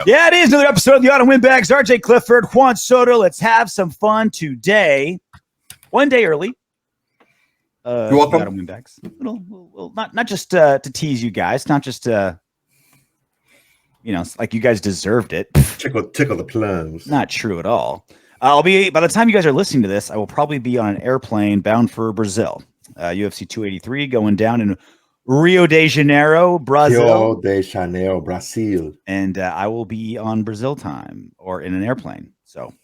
Yeah, it is another episode of the Autumn Windbags. RJ Clifford, Juan Soto. Let's have some fun today. One day early. You're welcome. Autumn Windbags. Not just to tease you guys, not just like you guys deserved it. Tickle the plums. Not true at all. By the time you guys are listening to this, I will probably be on an airplane bound for Brazil. UFC 283 going down in Rio de Janeiro, Brazil. Rio de Janeiro, Brazil. And I will be on Brazil time or in an airplane. So,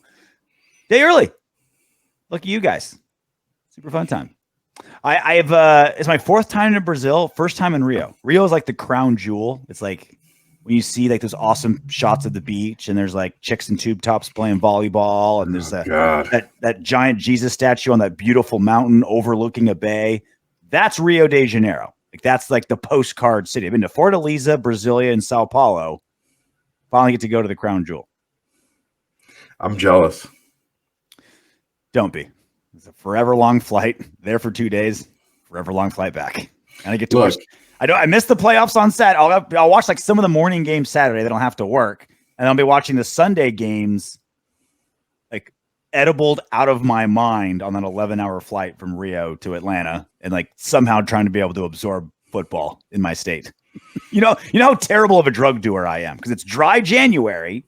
day early. Look at you guys. Super fun time. I've it's my fourth time in Brazil, first time in Rio. Rio is like the crown jewel. It's like when you see like those awesome shots of the beach and there's like chicks in tube tops playing volleyball and there's that giant Jesus statue on that beautiful mountain overlooking a bay. That's Rio de Janeiro. Like that's like the postcard city. I've been to Fortaleza, Brasilia, and Sao Paulo. Finally get to go to the crown jewel. I'm jealous. Don't be. It's a forever long flight. There for 2 days. Forever long flight back. And I get to watch. I missed the playoffs on Saturday. I'll watch like some of the morning games Saturday. They don't have to work. And I'll be watching the Sunday games like edibled out of my mind on that 11-hour flight from Rio to Atlanta and like somehow trying to be able to absorb football in my state. You know how terrible of a drug doer I am because it's dry January,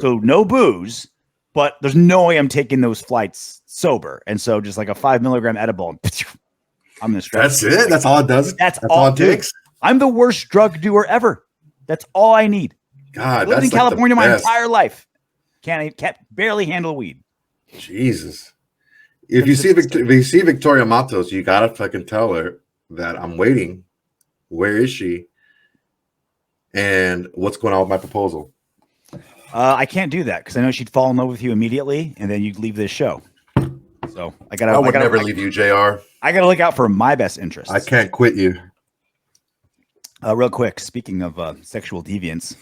so no booze, but there's no way I'm taking those flights sober. And so just like a 5 milligram edible, and I'm in the stress. That's it. That's all it does. That's all it takes. I'm the worst drug doer ever. That's all I need. God, I lived in California my entire life. Can't barely handle weed. Jesus. If you see Victoria Matos, you gotta fucking tell her that I'm waiting. Where is she? And what's going on with my proposal? I can't do that because I know she'd fall in love with you immediately, and then you'd leave this show. So I would never leave you, JR. I gotta look out for my best interests. I can't quit you. Real quick, speaking of sexual deviance,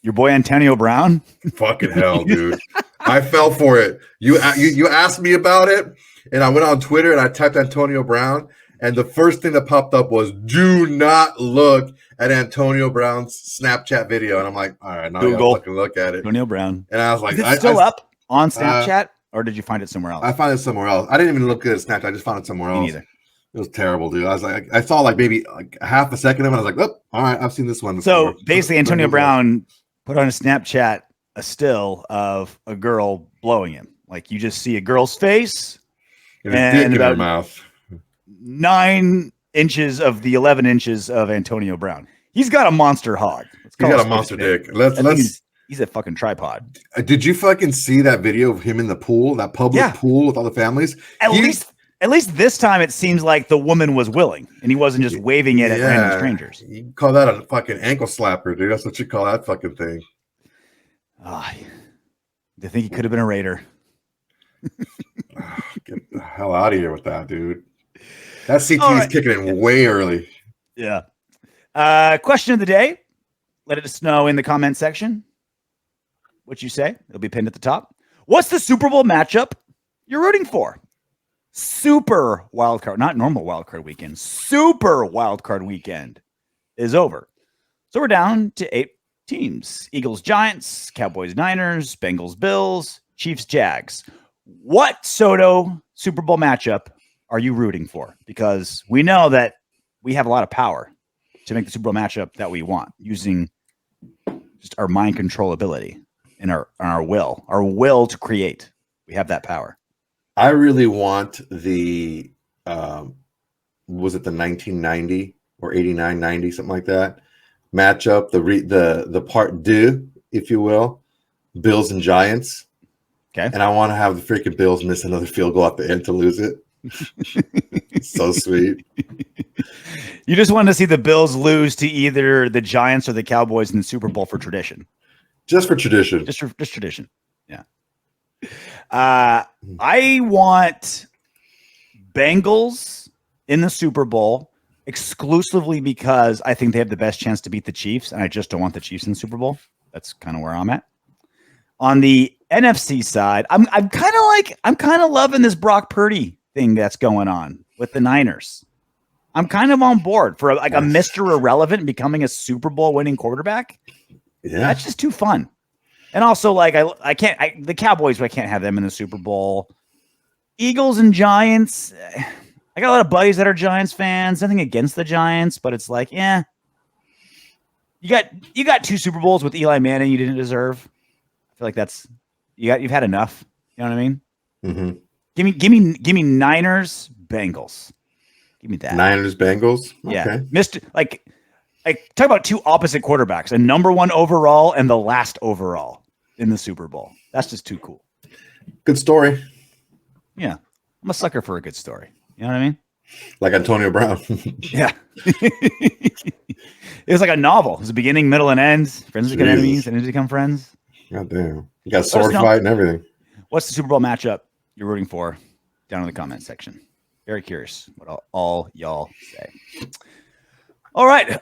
your boy Antonio Brown. Fucking hell, dude. I fell for it. You asked me about it, and I went on Twitter and I typed Antonio Brown, and the first thing that popped up was "Do not look at Antonio Brown's Snapchat video." And I'm like, all right, now I gotta fucking look at it. Antonio Brown. And I was like, is it still up on Snapchat, or did you find it somewhere else? I found it somewhere else. I didn't even look at Snapchat. I just found it somewhere else. Me neither. It was terrible, dude. I was like, I saw like maybe like half a second of it. I was like, oh, all right, I've seen this one before. So basically, Antonio Brown put on a Snapchat a still of a girl blowing him. Like you just see a girl's face and about her mouth. 9 inches of the 11 inches of Antonio Brown. He's got a monster hog. He's got a monster dick. He's a fucking tripod. Did you fucking see that video of him in the pool, that public pool with all the families? At least this time it seems like the woman was willing and he wasn't just waving it at random strangers. You call that a fucking ankle slapper, dude. That's what you call that fucking thing. They think he could have been a Raider. Get the hell out of here with that, dude. That CT is kicking in way early. Yeah. Question of the day. Let us know in the comment section what you say. It'll be pinned at the top. What's the Super Bowl matchup you're rooting for? Super wildcard, not normal wildcard weekend. Super wildcard weekend is over. So we're down to 8 teams. Eagles, Giants, Cowboys, Niners, Bengals, Bills, Chiefs, Jags. What Soto Super Bowl matchup are you rooting for? Because we know that we have a lot of power to make the Super Bowl matchup that we want using just our mind control ability and our will to create. We have that power. I really want the was it the 1990 or 89-90, something like that matchup, the part deux, if you will, Bills and Giants. Okay. And I want to have the freaking Bills miss another field goal at the end to lose it. So sweet. You just want to see the Bills lose to either the Giants or the Cowboys in the Super Bowl for tradition. Just for tradition. Just tradition. Yeah. I want Bengals in the Super Bowl exclusively because I think they have the best chance to beat the Chiefs, and I just don't want the Chiefs in the Super Bowl. That's kind of where I'm at. On the NFC side, I'm kind of loving this Brock Purdy thing that's going on with the Niners. I'm kind of on board for like a Mr. Irrelevant becoming a Super Bowl winning quarterback. Yeah. That's just too fun. And also, like, the Cowboys, I can't have them in the Super Bowl. Eagles and Giants. I got a lot of buddies that are Giants fans. Nothing against the Giants, but it's like, yeah. You got 2 Super Bowls with Eli Manning you didn't deserve. I feel like you've had enough. You know what I mean? Mm-hmm. Give me Niners, Bengals. Give me that. Niners, Bengals. Yeah. Okay. Like talk about 2 opposite quarterbacks, a number 1 overall and the last overall in the Super Bowl. That's just too cool. Good story. Yeah. I'm a sucker for a good story. You know what I mean? Like Antonio Brown. Yeah. It was like a novel. It was a beginning, middle, and end. Friends become enemies, enemies become friends. God damn. You got sword fight and everything. What's the Super Bowl matchup you're rooting for? Down in the comment section. Very curious what all y'all say. All right.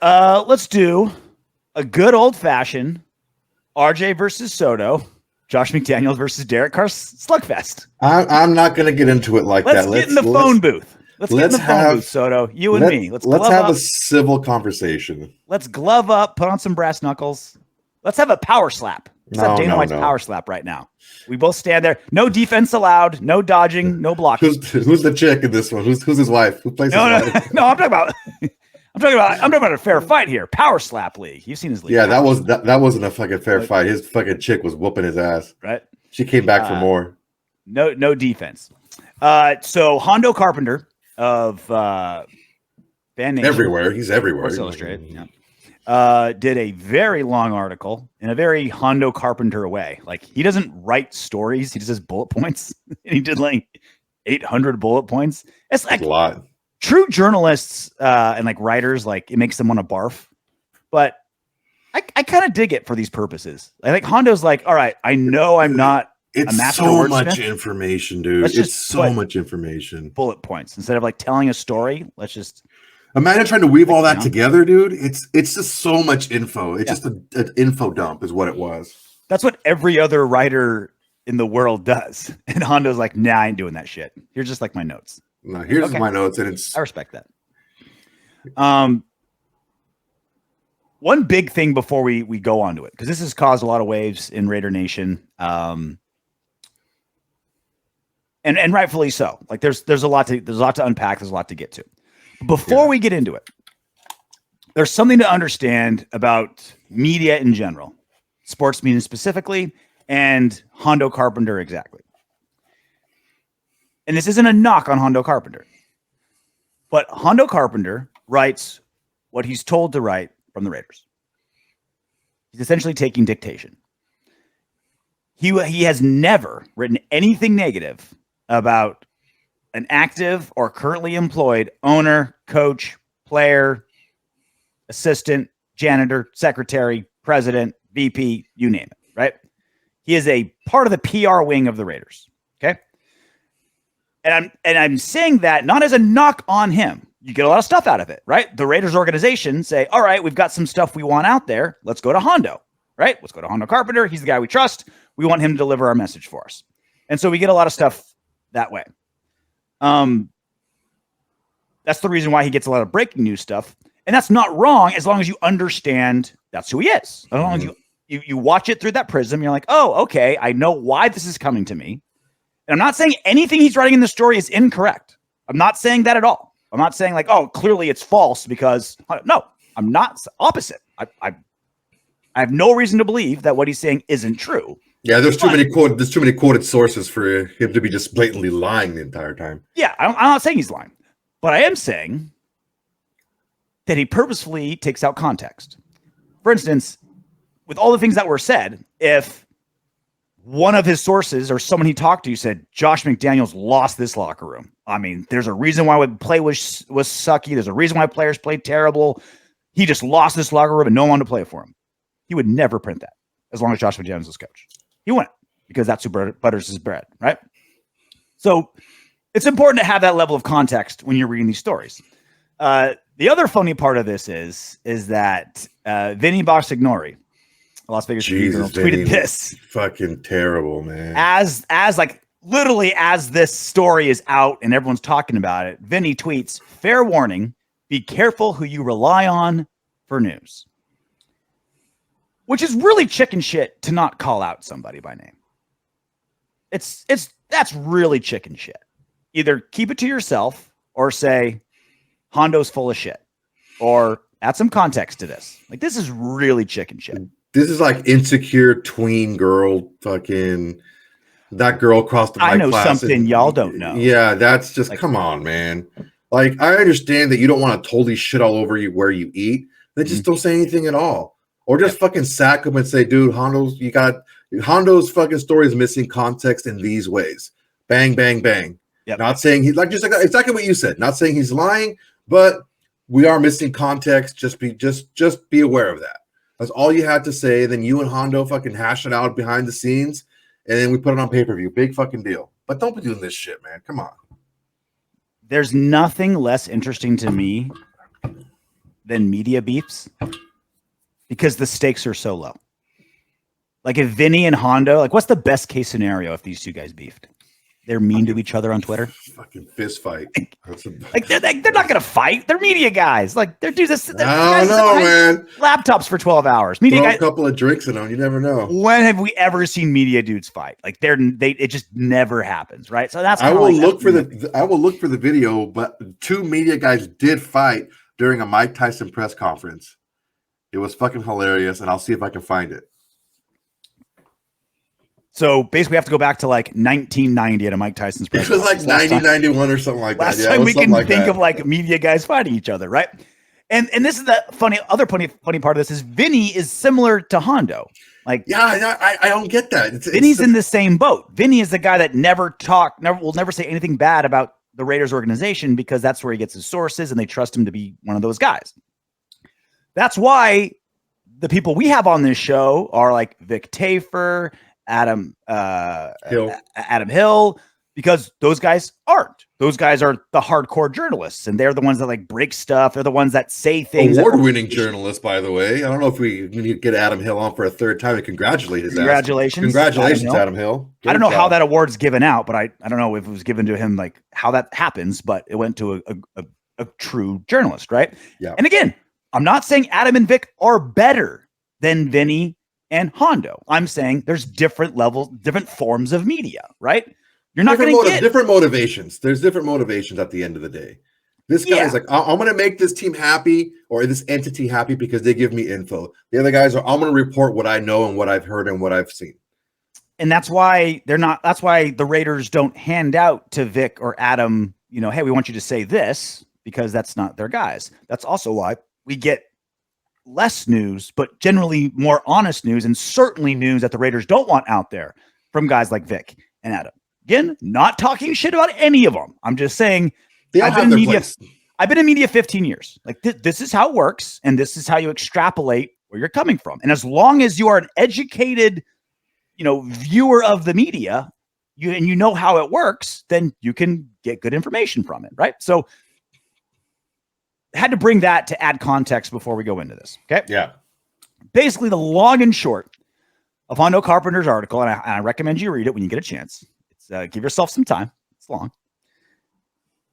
Let's do a good old-fashioned RJ versus Soto, Josh McDaniels versus Derek Carr slugfest. I'm not going to get into it like that. Let's get in the phone booth. Let's get in the phone booth, Soto. You and me. Let's have a civil conversation. Let's glove up, put on some brass knuckles. Let's have a power slap. Let's have Dana White's power slap right now. We both stand there. No defense allowed. No dodging. No blocking. Who's the chick in this one? Who's his wife? Who plays his wife? No, I'm talking about a fair fight here. Power slap league. You've seen his league. Yeah, that wasn't a fucking fair fight. His fucking chick was whooping his ass. Right. She came back for more. No defense. So Hondo Carpenter of Fan Nation. Everywhere. He's everywhere. Sports Illustrated. Yeah. Did a very long article in a very Hondo Carpenter way. Like, he doesn't write stories. He just has bullet points. And he did like 800 bullet points. It's like a lot. True journalists and like writers, like, it makes them want to barf. But I kind of dig it for these purposes. I think Hondo's like, all right, I know I'm not it's a master so wordsmith. much information, dude. It's so much information. Bullet points. Instead of like telling a story, let's just imagine trying to weave all that together, dude. It's just so much info. It's just an info dump is what it was. That's what every other writer in the world does. And Hondo's like, nah, I ain't doing that shit. Here's just like my notes. No, here's my notes, and I respect that. One big thing before we go on to it, because this has caused a lot of waves in Raider Nation, and rightfully so. Like, there's a lot to unpack. There's a lot to get to. Before we get into it, there's something to understand about media in general, sports media specifically, and Hondo Carpenter exactly. And this isn't a knock on Hondo Carpenter, but Hondo Carpenter writes what he's told to write from the Raiders. He's essentially taking dictation. He has never written anything negative about an active or currently employed owner, coach, player, assistant, janitor, secretary, president, VP, you name it, right? He is a part of the PR wing of the Raiders, okay? And I'm saying that not as a knock on him. You get a lot of stuff out of it, right? The Raiders organization say, all right, we've got some stuff we want out there. Let's go to Hondo, right? Let's go to Hondo Carpenter. He's the guy we trust. We want him to deliver our message for us. And so we get a lot of stuff that way. That's the reason why he gets a lot of breaking news stuff. And that's not wrong as long as you understand that's who he is. As long as you watch it through that prism, you're like, oh, okay, I know why this is coming to me. And I'm not saying anything he's writing in the story is incorrect. I'm not saying that at all. I'm not saying like, oh, clearly it's false because no, I'm not. Opposite. I have no reason to believe that what he's saying isn't true. Yeah, there's too many quoted sources for him to be just blatantly lying the entire time. Yeah, I'm not saying he's lying, but I am saying that he purposefully takes out context. For instance, with all the things that were said, if one of his sources or someone he talked to said Josh McDaniels lost this locker room, I mean, there's a reason why the play was sucky. There's a reason why players played terrible. He just lost this locker room and no one to play for him. He would never print that as long as Josh McDaniels was coach. He wouldn't, because that's who butters his bread, right? So it's important to have that level of context when you're reading these stories. The other funny part of this is that Vinny Bonsignori, Las Vegas Journal, tweeted this. Fucking terrible, man. As like literally as this story is out and everyone's talking about it, Vinny tweets, fair warning, be careful who you rely on for news. which is really chicken shit to not call out somebody by name. That's really chicken shit. Either keep it to yourself or say Hondo's full of shit, or add some context to this. Like, this is really chicken shit. This is like insecure tween girl fucking. That girl across the I know class something y'all don't know. Yeah, that's just like, come on, man. Like, I understand that you don't want to totally shit all over you where you eat. Then just don't say anything at all, or just fucking sack them and say, "Dude, Hondo's fucking story is missing context in these ways." Bang, bang, bang. Yep. Not saying he's like exactly what you said. Not saying he's lying, but we are missing context. Just be aware of that. That's all you had to say. Then you and Hondo fucking hash it out behind the scenes. And then we put it on pay-per-view. Big fucking deal. But don't be doing this shit, man. Come on. There's nothing less interesting to me than media beefs because the stakes are so low. Like, if Vinny and Hondo, like, what's the best case scenario if these two guys beefed? They're mean to each other on Twitter. Fucking fist fight. Like they're not gonna fight. They're media guys. Like, they're dudes. I don't know, man. Laptops for 12 hours. Media guys. A couple of drinks in them. You never know. When have we ever seen media dudes fight? Like, it just never happens, right? So that's. I will look for the video, but two media guys did fight during a Mike Tyson press conference. It was fucking hilarious, and I'll see if I can find it. So basically, we have to go back to like 1990 at a Mike Tyson's press. It was like 90-91 or something like that. Last time we can think of like media guys fighting each other, right? And this is the funny part of this is Vinny is similar to Hondo. Like, I don't get that. Vinny's in the same boat. Vinny is the guy that will never say anything bad about the Raiders organization because that's where he gets his sources and they trust him to be one of those guys. That's why the people we have on this show are like Vic Tafer, Adam Hill, because those guys aren't. Those guys are the hardcore journalists, and they're the ones that like break stuff. They're the ones that say things. Award-winning journalist, by the way. I don't know if we need to get Adam Hill on for a third time and congratulate his Congratulations. Congratulations, Adam Hill. I don't know how that award's given out, but I don't know if it was given to him, like how that happens, but it went to a true journalist, right? Yeah. And again, I'm not saying Adam and Vic are better than Vinny and Hondo. I'm saying there's different levels, different forms of media, right? You're not going to get different motivations. There's different motivations at the end of the day. This guy is like, I'm going to make this team happy or this entity happy because they give me info. The other guys are, I'm going to report what I know and what I've heard and what I've seen. And that's why that's why the Raiders don't hand out to Vic or Adam, hey, we want you to say this, because that's not their guys. That's also why we get less news, but generally more honest news, and certainly news that the Raiders don't want out there from guys like Vic and Adam. Again, not talking shit about any of them. I'm just saying I've been in media 15 years. Like this is how it works, and this is how you extrapolate where you're coming from. And as long as you are an educated, viewer of the media, you know how it works, then you can get good information from it, right? So had to bring that to add context before we go into this. Okay. Yeah. Basically, the long and short of Hondo Carpenter's article, and I recommend you read it when you get a chance. It's give yourself some time. It's long.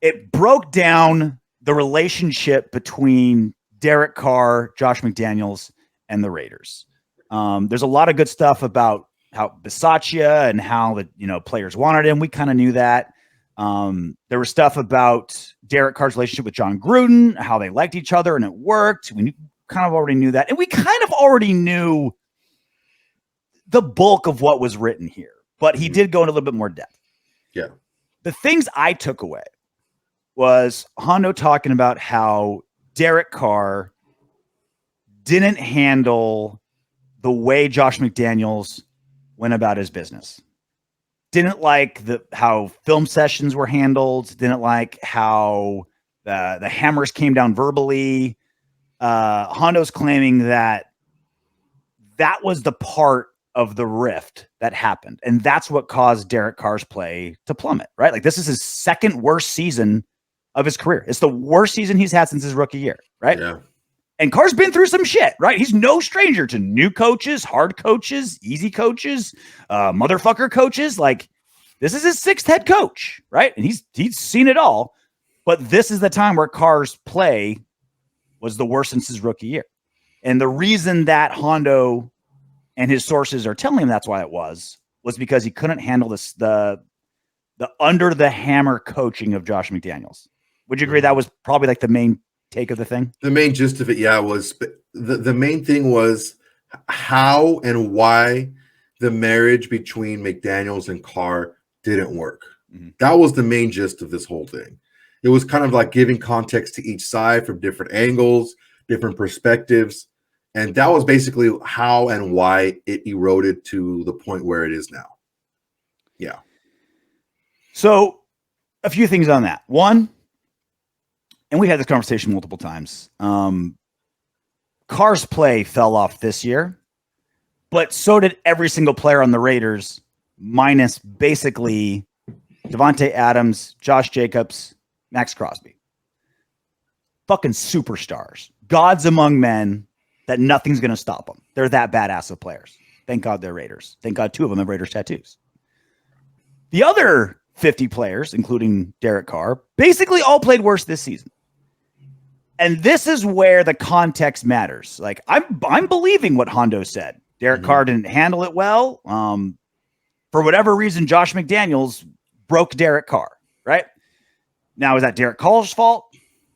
It broke down the relationship between Derek Carr, Josh McDaniels, and the Raiders. There's a lot of good stuff about how Bisaccia and how the players wanted him. We kind of knew that. There was stuff about Derek Carr's relationship with John Gruden, how they liked each other and it worked. We kind of already knew that. And we kind of already knew the bulk of what was written here, but he did go into a little bit more depth. Yeah. The things I took away was Hondo talking about how Derek Carr didn't handle the way Josh McDaniels went about his business. Didn't like how film sessions were handled. Didn't like how the hammers came down verbally. Hondo's claiming that was the part of the rift that happened, and that's what caused Derek Carr's play to plummet. Right, like this is his second worst season of his career. It's the worst season he's had since his rookie year. Right. Yeah. And Carr's been through some shit, right? He's no stranger to new coaches, hard coaches, easy coaches, motherfucker coaches. Like, this is his sixth head coach, right? And he's seen it all. But this is the time where Carr's play was the worst since his rookie year. And the reason that Hondo and his sources are telling him that's why it was because he couldn't handle the under the hammer coaching of Josh McDaniels. Would you agree that was probably like the main take of the thing? The main gist of it, yeah, was the main thing was how and why the marriage between McDaniels and Carr didn't work. Mm-hmm. That was the main gist of this whole thing. It was kind of like giving context to each side from different angles, different perspectives. And that was basically how and why it eroded to the point where it is now. Yeah. So a few things on that. One, and we've had this conversation multiple times. Carr's play fell off this year, but so did every single player on the Raiders, minus basically Davante Adams, Josh Jacobs, Maxx Crosby. Fucking superstars. Gods among men that nothing's going to stop them. They're that badass of players. Thank God they're Raiders. Thank God 2 of them have Raiders tattoos. The other 50 players, including Derek Carr, basically all played worse this season. And this is where the context matters. Like I'm believing what Hondo said. Derek Carr didn't handle it well. For whatever reason, Josh McDaniels broke Derek Carr, right? Now, is that Derek Carr's fault?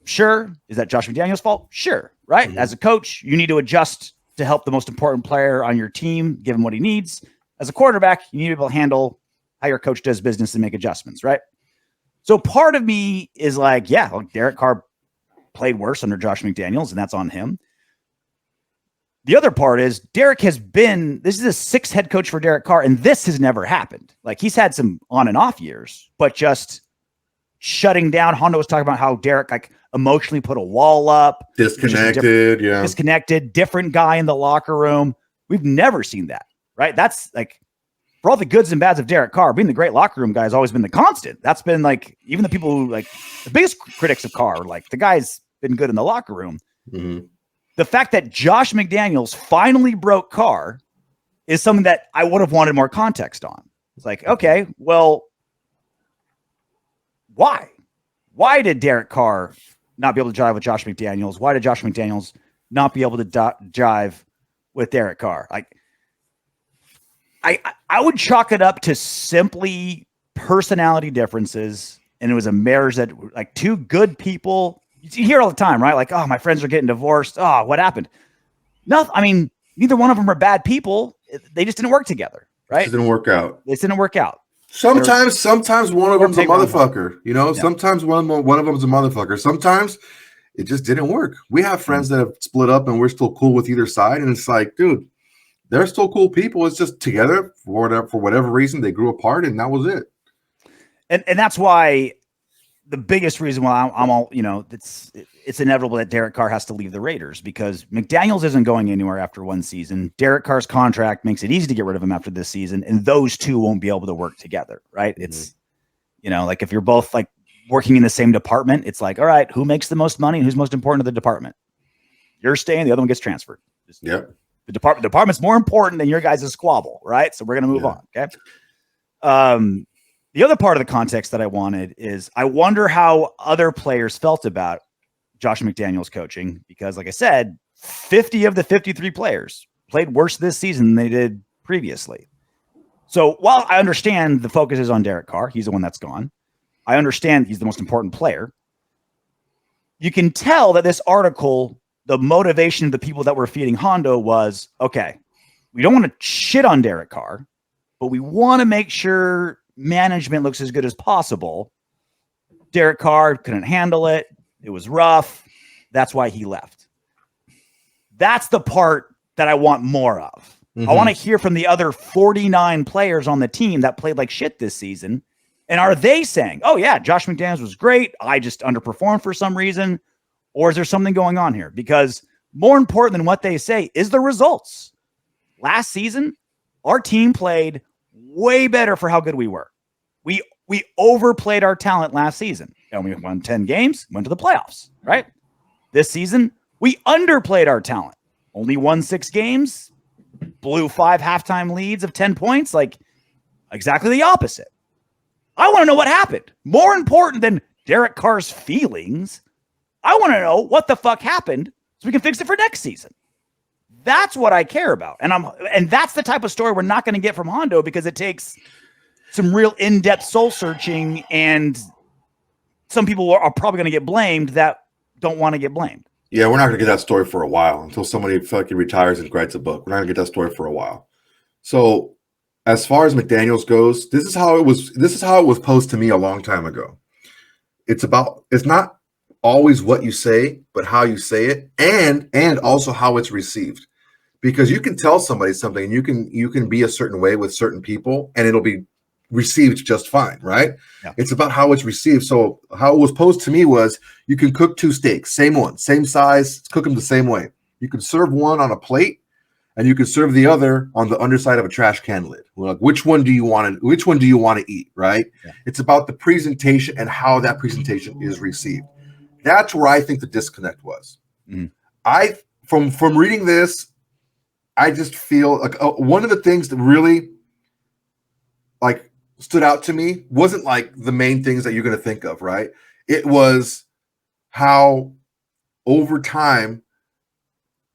Sure. Is that Josh McDaniels' fault? Sure, right? Mm-hmm. As a coach, you need to adjust to help the most important player on your team, give him what he needs. As a quarterback, you need to be able to handle how your coach does business and make adjustments, right? So part of me is like, yeah, like Derek Carr played worse under Josh McDaniels, and that's on him. The other part is Derek this is a 6th head coach for Derek Carr, and this has never happened. Like he's had some on and off years, but just shutting down. Hondo was talking about how Derek like emotionally put a wall up. Disconnected, different guy in the locker room. We've never seen that, right? That's like, for all the goods and bads of Derek Carr, being the great locker room guy has always been the constant. That's been like, even the people who like the biggest critics of Carr, like the guy's been good in the locker room. Mm-hmm. The fact that Josh McDaniels finally broke Carr is something that I would have wanted more context on. It's like, okay, well, why? Why did Derek Carr not be able to jive with Josh McDaniels? Why did Josh McDaniels not be able to jive with Derek Carr? Like, I would chalk it up to simply personality differences, and it was a marriage that like 2 good people. You hear all the time, right? Like, oh, my friends are getting divorced. Oh, what happened? Nothing. I mean, neither one of them are bad people. They just didn't work together, right? It didn't work out. It didn't work out. Sometimes one of them's a motherfucker. You know, sometimes one of them's a motherfucker. Sometimes it just didn't work. We have friends that have split up, and we're still cool with either side. And it's like, dude, they're still cool people. It's just together for whatever reason they grew apart, and that was it. And that's why the biggest reason why I'm all, you know, it's inevitable that Derek Carr has to leave the Raiders, because McDaniels isn't going anywhere after 1 season. Derek Carr's contract makes it easy to get rid of him after this season, and those 2 won't be able to work together, right? Mm-hmm. It's, you know, like if you're both like working in the same department, it's like, all right, who makes the most money and who's most important to the department? You're staying, the other one gets transferred. Yep. The department's more important than your guys' squabble, right? So we're going to move on, okay? The other part of the context that I wanted is I wonder how other players felt about Josh McDaniels coaching, because like I said, 50 of the 53 players played worse this season than they did previously. So while I understand the focus is on Derek Carr, he's the one that's gone. I understand he's the most important player. You can tell that this article, the motivation of the people that were feeding Hondo was, okay, we don't want to shit on Derek Carr, but we want to make sure management looks as good as possible. Derek Carr couldn't handle it. It was rough. That's why he left. That's the part that I want more of. Mm-hmm. I want to hear from the other 49 players on the team that played like shit this season. And are they saying, oh yeah, Josh McDaniels was great, I just underperformed for some reason? Or is there something going on here? Because more important than what they say is the results. Last season, our team played way better for how good we were. We overplayed our talent last season, and we won 10 games, went to the playoffs, right? This season, we underplayed our talent. Only won 6 games, blew 5 halftime leads of 10 points, like exactly the opposite. I want to know what happened. More important than Derek Carr's feelings, I want to know what the fuck happened so we can fix it for next season. That's what I care about. And that's the type of story we're not going to get from Hondo, because it takes some real in-depth soul searching, and some people are probably going to get blamed that don't want to get blamed. Yeah, we're not going to get that story for a while until somebody fucking retires and writes a book. We're not going to get that story for a while. So, as far as McDaniels goes, this is how it was posed to me a long time ago. It's not always what you say, but how you say it, and also how it's received. Because you can tell somebody something, and you can be a certain way with certain people, and it'll be received just fine, right? Yeah. It's about how it's received. So how it was posed to me was, you can cook 2 steaks, same one, same size, cook them the same way. You can serve one on a plate, and you can serve the other on the underside of a trash can lid. Like, which one do you want to eat, right? Yeah. It's about the presentation and how that presentation is received. That's where I think the disconnect was. Mm-hmm. From reading this, I just feel like one of the things that really like stood out to me wasn't like the main things that you're going to think of, right? It was how over time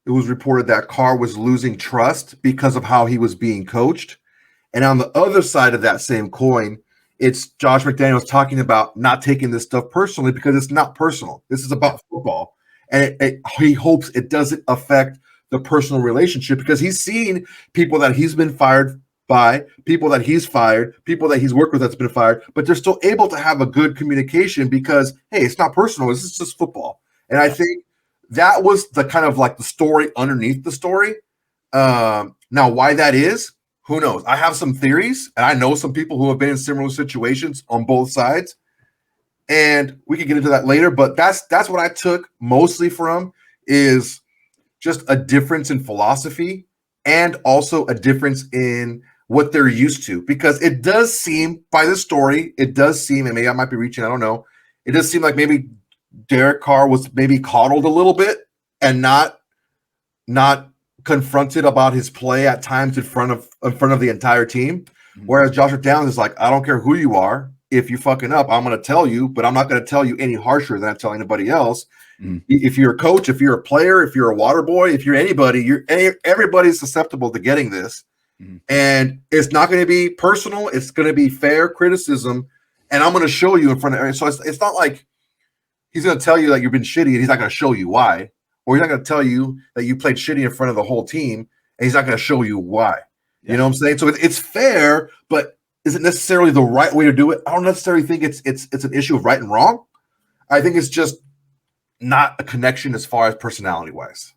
it was reported that Carr was losing trust because of how he was being coached. And on the other side of that same coin, it's Josh McDaniels talking about not taking this stuff personally, because it's not personal. This is about football. And he hopes it doesn't affect the personal relationship, because he's seen people that he's been fired by, people that he's fired, people that he's worked with that's been fired, but they're still able to have a good communication because, hey, it's not personal. This is just football. And I think that was the kind of like the story underneath the story. Now, why that is, who knows? I have some theories, and I know some people who have been in similar situations on both sides, and we can get into that later. But that's what I took mostly from, is just a difference in philosophy, and also a difference in what they're used to. Because it does seem, by this story, and maybe I might be reaching, I don't know, it does seem like maybe Derek Carr was maybe coddled a little bit and not confronted about his play at times in front of the entire team. Mm-hmm. Whereas Josh McDaniels is like, I don't care who you are. If you're fucking up, I'm going to tell you, but I'm not going to tell you any harsher than I tell anybody else. Mm-hmm. If you're a coach, if you're a player, if you're a water boy, if you're anybody, everybody's susceptible to getting this. Mm-hmm. And it's not going to be personal. It's going to be fair criticism. And I'm going to show you in front of, so it's not like he's going to tell you that you've been shitty and he's not going to show you why. Or he's not going to tell you that you played shitty in front of the whole team and he's not going to show you why. Yeah. You know what I'm saying? So it's fair, but is it necessarily the right way to do it? I don't necessarily think it's an issue of right and wrong. I think it's just not a connection as far as personality wise.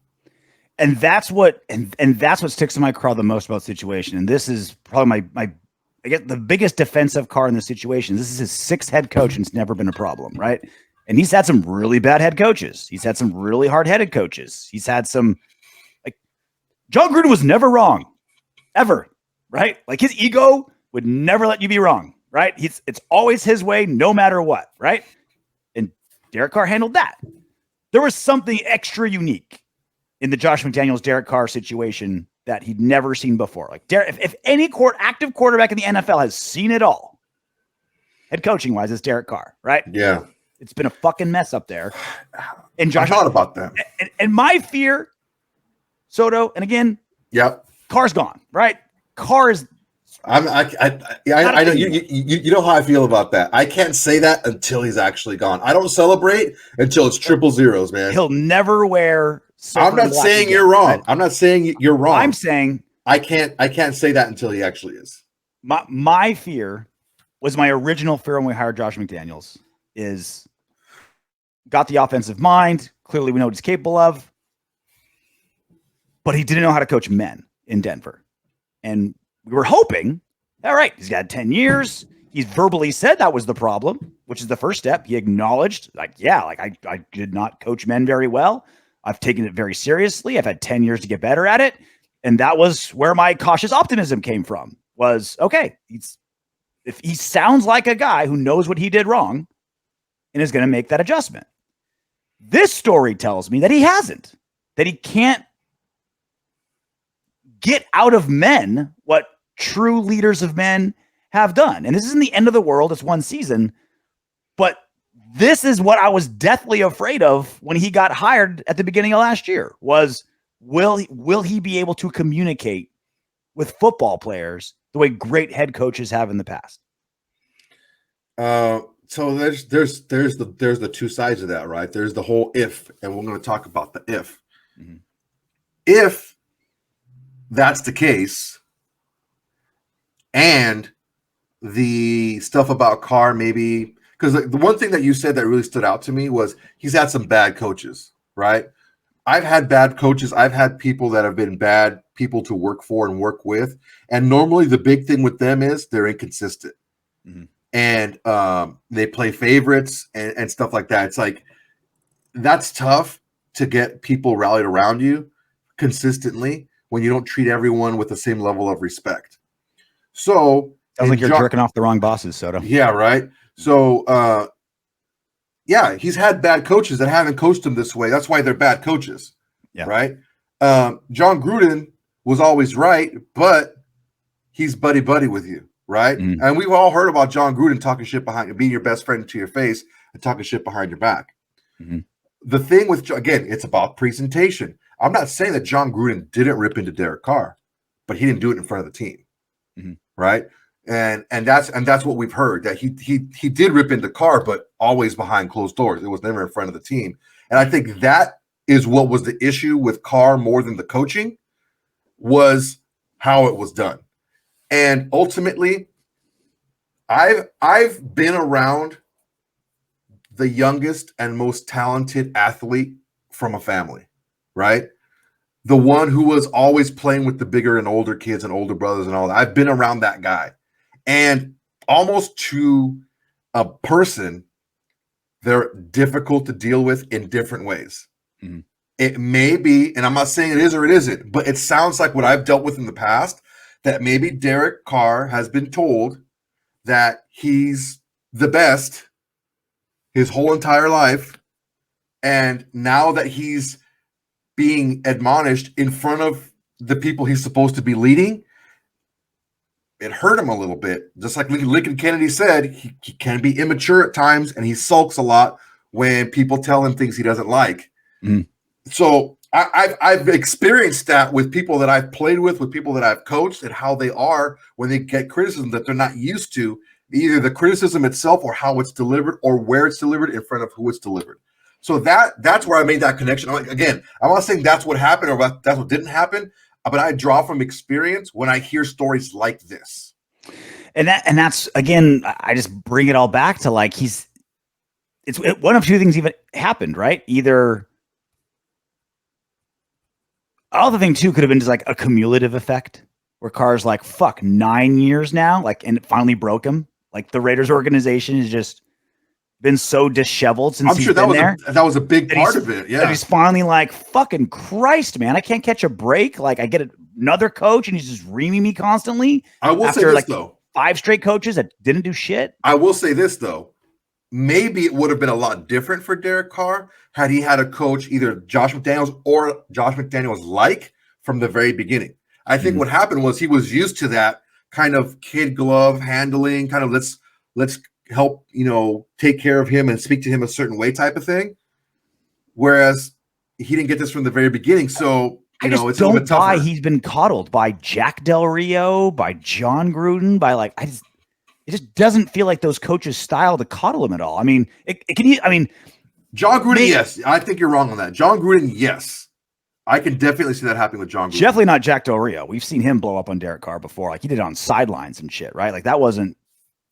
And that's what sticks to my craw the most about the situation. And this is probably my I guess the biggest defensive card in the situation. This is his 6th head coach, and it's never been a problem, right? And he's had some really bad head coaches. He's had some really hard-headed coaches. He's had some, like, John Gruden was never wrong, ever, right? Like, his ego would never let you be wrong, right? It's always his way, no matter what, right? And Derek Carr handled that. There was something extra unique in the Josh McDaniels, Derek Carr situation that he'd never seen before. Like, if any active quarterback in the NFL has seen it all, head coaching wise, it's Derek Carr, right? Yeah. It's been a fucking mess up there. And Josh, I thought about that. And my fear, Soto, and again, yep, Carr's gone, right? Carr is. I know you know how I feel about that. I can't say that until he's actually gone. I don't celebrate until it's triple zeros, man. He'll never wear. I'm not saying you're wrong. Right? I'm not saying you're wrong. I'm saying I can't say that until he actually is. My fear was my original fear when we hired Josh McDaniels is got the offensive mind. Clearly, we know what he's capable of, but he didn't know how to coach men in Denver. And we were hoping, all right, he's got 10 years. He's verbally said that was the problem, which is the first step. He acknowledged, I did not coach men very well. I've taken it very seriously. I've had 10 years to get better at it. And that was where my cautious optimism came from, was, okay, if he sounds like a guy who knows what he did wrong and is going to make that adjustment. This story tells me that he hasn't, that he can't get out of men what true leaders of men have done. And this isn't the end of the world. It's one season, but this is what I was deathly afraid of when he got hired at the beginning of last year, was will he be able to communicate with football players the way great head coaches have in the past? So there's the two sides of that, right? There's the whole if, and we're going to talk about the if. Mm-hmm. If that's the case, and the stuff about Carr, maybe because the one thing that you said that really stood out to me was he's had some bad coaches, right? I've had bad coaches. I've had people that have been bad people to work for and work with, and normally the big thing with them is they're inconsistent. Mm-hmm. And they play favorites and stuff like that. It's like that's tough to get people rallied around you consistently when you don't treat everyone with the same level of respect. So sounds like you're jerking off the wrong bosses, Soto. Yeah, right. So yeah, he's had bad coaches that haven't coached him this way. That's why they're bad coaches. Yeah. Right. John Gruden was always right, but he's buddy with you. Right. Mm-hmm. And we've all heard about John Gruden talking shit behind you, being your best friend to your face and talking shit behind your back. Mm-hmm. The thing with, again, it's about presentation. I'm not saying that John Gruden didn't rip into Derek Carr, but he didn't do it in front of the team. Mm-hmm. Right. And that's what we've heard, that he did rip into Carr, but always behind closed doors. It was never in front of the team. And I think that is what was the issue with Carr more than the coaching, was how it was done. And ultimately, I've been around the youngest and most talented athlete from a family, right? The one who was always playing with the bigger and older kids and older brothers and all that. I've been around that guy. And almost to a person, they're difficult to deal with in different ways. Mm-hmm. It may be, and I'm not saying it is or it isn't, but it sounds like what I've dealt with in the past, that maybe Derek Carr has been told that he's the best his whole entire life. And now that he's being admonished in front of the people he's supposed to be leading, it hurt him a little bit. Just like Lincoln Kennedy said, he can be immature at times, and he sulks a lot when people tell him things he doesn't like. Mm. So I've experienced that with people that I've played with people that I've coached, and how they are when they get criticism that they're not used to, either the criticism itself or how it's delivered or where it's delivered in front of who it's delivered. So that's where I made that connection. Again, I'm not saying that's what happened or that's what didn't happen, but I draw from experience when I hear stories like this. And that's, again, I just bring it all back to like, it's one of two things even happened, right? Either other thing too could have been just like a cumulative effect where Carr's like, fuck, 9 years now, like, and it finally broke him. Like the Raiders organization has just been so disheveled since he's been there. That was a big part of it. Yeah, he's finally like, fucking Christ, man, I can't catch a break. Like I get another coach and he's just reaming me constantly. I will say this though, 5 straight coaches that didn't do shit. I will say this though, maybe it would have been a lot different for Derek Carr had he had a coach, either Josh McDaniels or Josh McDaniels like, from the very beginning. I think what happened was he was used to that kind of kid glove handling, kind of let's help, take care of him and speak to him a certain way type of thing. Whereas he didn't get this from the very beginning. So, it's don't buy he's been coddled by Jack Del Rio, by John Gruden, by it just doesn't feel like those coaches' style to coddle him at all. I mean, John Gruden, yes. I think you're wrong on that. John Gruden, yes. I can definitely see that happening with John Gruden. Definitely not Jack Del Rio. We've seen him blow up on Derek Carr before. Like he did it on sidelines and shit, right? Like that wasn't,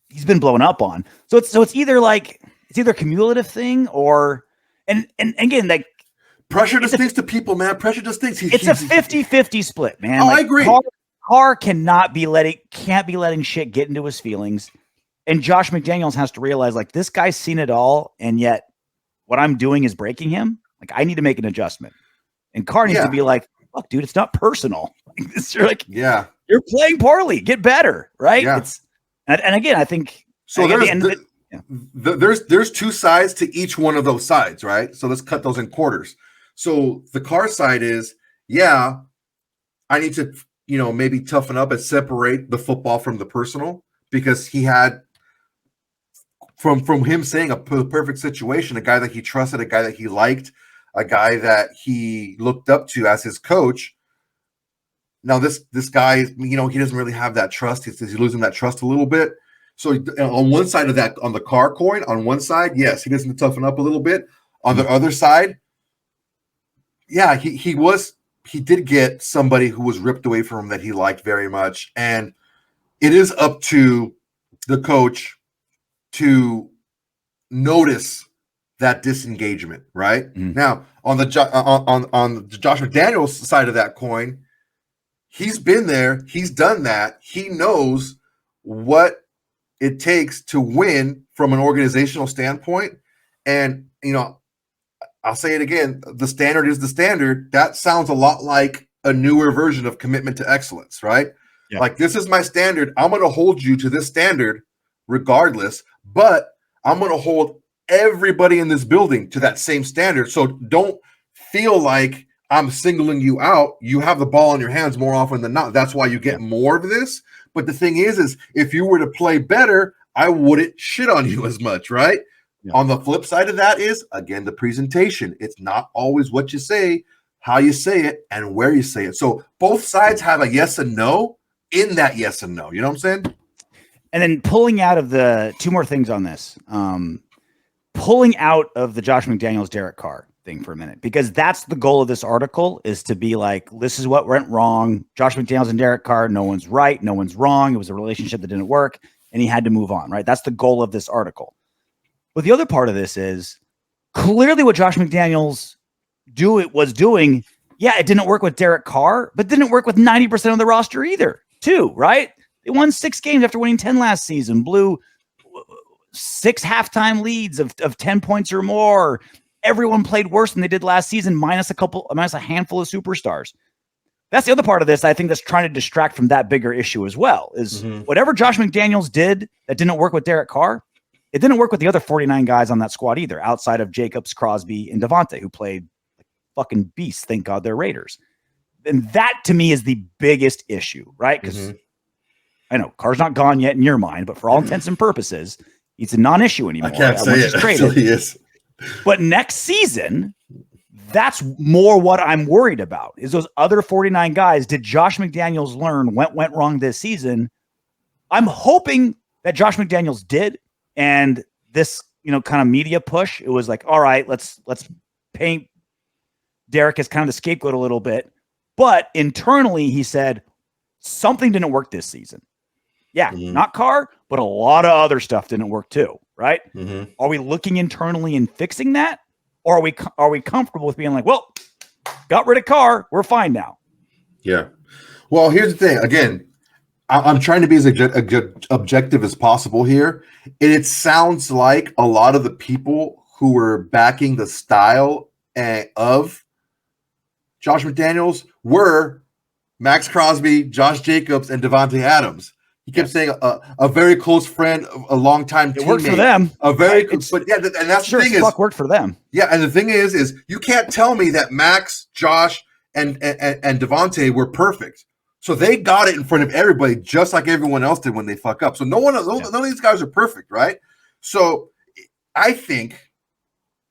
he's been blown up on. So it's either a cumulative thing or, and again, like pressure just thinks to people, man. Pressure just thinks it's a 50-50 split, man. I agree. Carr can't be letting shit get into his feelings. And Josh McDaniels has to realize like this guy's seen it all. And yet what I'm doing is breaking him. Like I need to make an adjustment. And Carr needs to be like, look, dude, it's not personal. You're playing poorly. Get better, right? Yeah. And again, I think so. There's two sides to each one of those sides, right? So let's cut those in quarters. So the Carr side is, I need to, maybe toughen up and separate the football from the personal, because he had from him saying a perfect situation, a guy that he trusted, a guy that he liked. a guy that he looked up to as his coach. Now this guy, he doesn't really have that trust. He's losing that trust a little bit. So on one side of that, on the Carr coin, on one side, yes, he doesn't toughen up a little bit. On the other side, yeah, he did get somebody who was ripped away from him that he liked very much. And it is up to the coach to notice that disengagement, right? Now, on the Josh McDaniels side of that coin, he's been there, he's done that, he knows what it takes to win from an organizational standpoint. And I'll say it again, the standard is the standard. That sounds a lot like a newer version of commitment to excellence, right? Yeah. Like, this is my standard. I'm going to hold you to this standard regardless, but I'm going to hold everybody in this building to that same standard. So don't feel like I'm singling you out. You have the ball in your hands more often than not. That's why you get more of this. But the thing is if you were to play better, I wouldn't shit on you as much, right? Yeah. On the flip side of that is, again, the presentation. It's not always what you say, how you say it, and where you say it. So both sides have a yes and no in that yes and no. You know what I'm saying? And then pulling out of the two more things on this, pulling out of the Josh McDaniels, Derek Carr thing for a minute, because that's the goal of this article, is to be like, this is what went wrong. Josh McDaniels and Derek Carr, no one's right, no one's wrong. It was a relationship that didn't work, and he had to move on, right? That's the goal of this article. But the other part of this is clearly what Josh McDaniels was doing. Yeah, it didn't work with Derek Carr, but didn't work with 90% of the roster either, too, right? They won 6 games after winning 10 last season, blew 6 halftime leads of 10 points or more. Everyone played worse than they did last season, minus a handful of superstars. That's the other part of this, I think, that's trying to distract from that bigger issue as well, is whatever Josh McDaniels did that didn't work with Derek Carr, it didn't work with the other 49 guys on that squad either, outside of Jacobs, Crosby, and Davante, who played like fucking beasts. Thank God they're Raiders. And that, to me, is the biggest issue, right? Because I know Carr's not gone yet in your mind, but for all intents and purposes, it's a non-issue anymore. I can't say it. Actually, he is. But next season, that's more what I'm worried about, is those other 49 guys. Did Josh McDaniels learn what went wrong this season? I'm hoping that Josh McDaniels did. And this, kind of media push, it was like, all right, let's paint Derek as kind of the scapegoat a little bit. But internally, he said something didn't work this season. Yeah, not Carr, but a lot of other stuff didn't work too, right? Are we looking internally and fixing that? Or are we comfortable with being like, well, got rid of Carr, we're fine now? Yeah. Well, here's the thing. Again, I'm trying to be as objective as possible here. And it sounds like a lot of the people who were backing the style of Josh McDaniels were Maxx Crosby, Josh Jacobs, and Davante Adams. He kept saying a very close friend, a longtime teammate. It worked for them. And that's sure, the thing is, worked for them. Yeah, and the thing is you can't tell me that Max, Josh, and Davante were perfect. So they got it in front of everybody, just like everyone else did when they fuck up. So none of these guys are perfect, right? So I think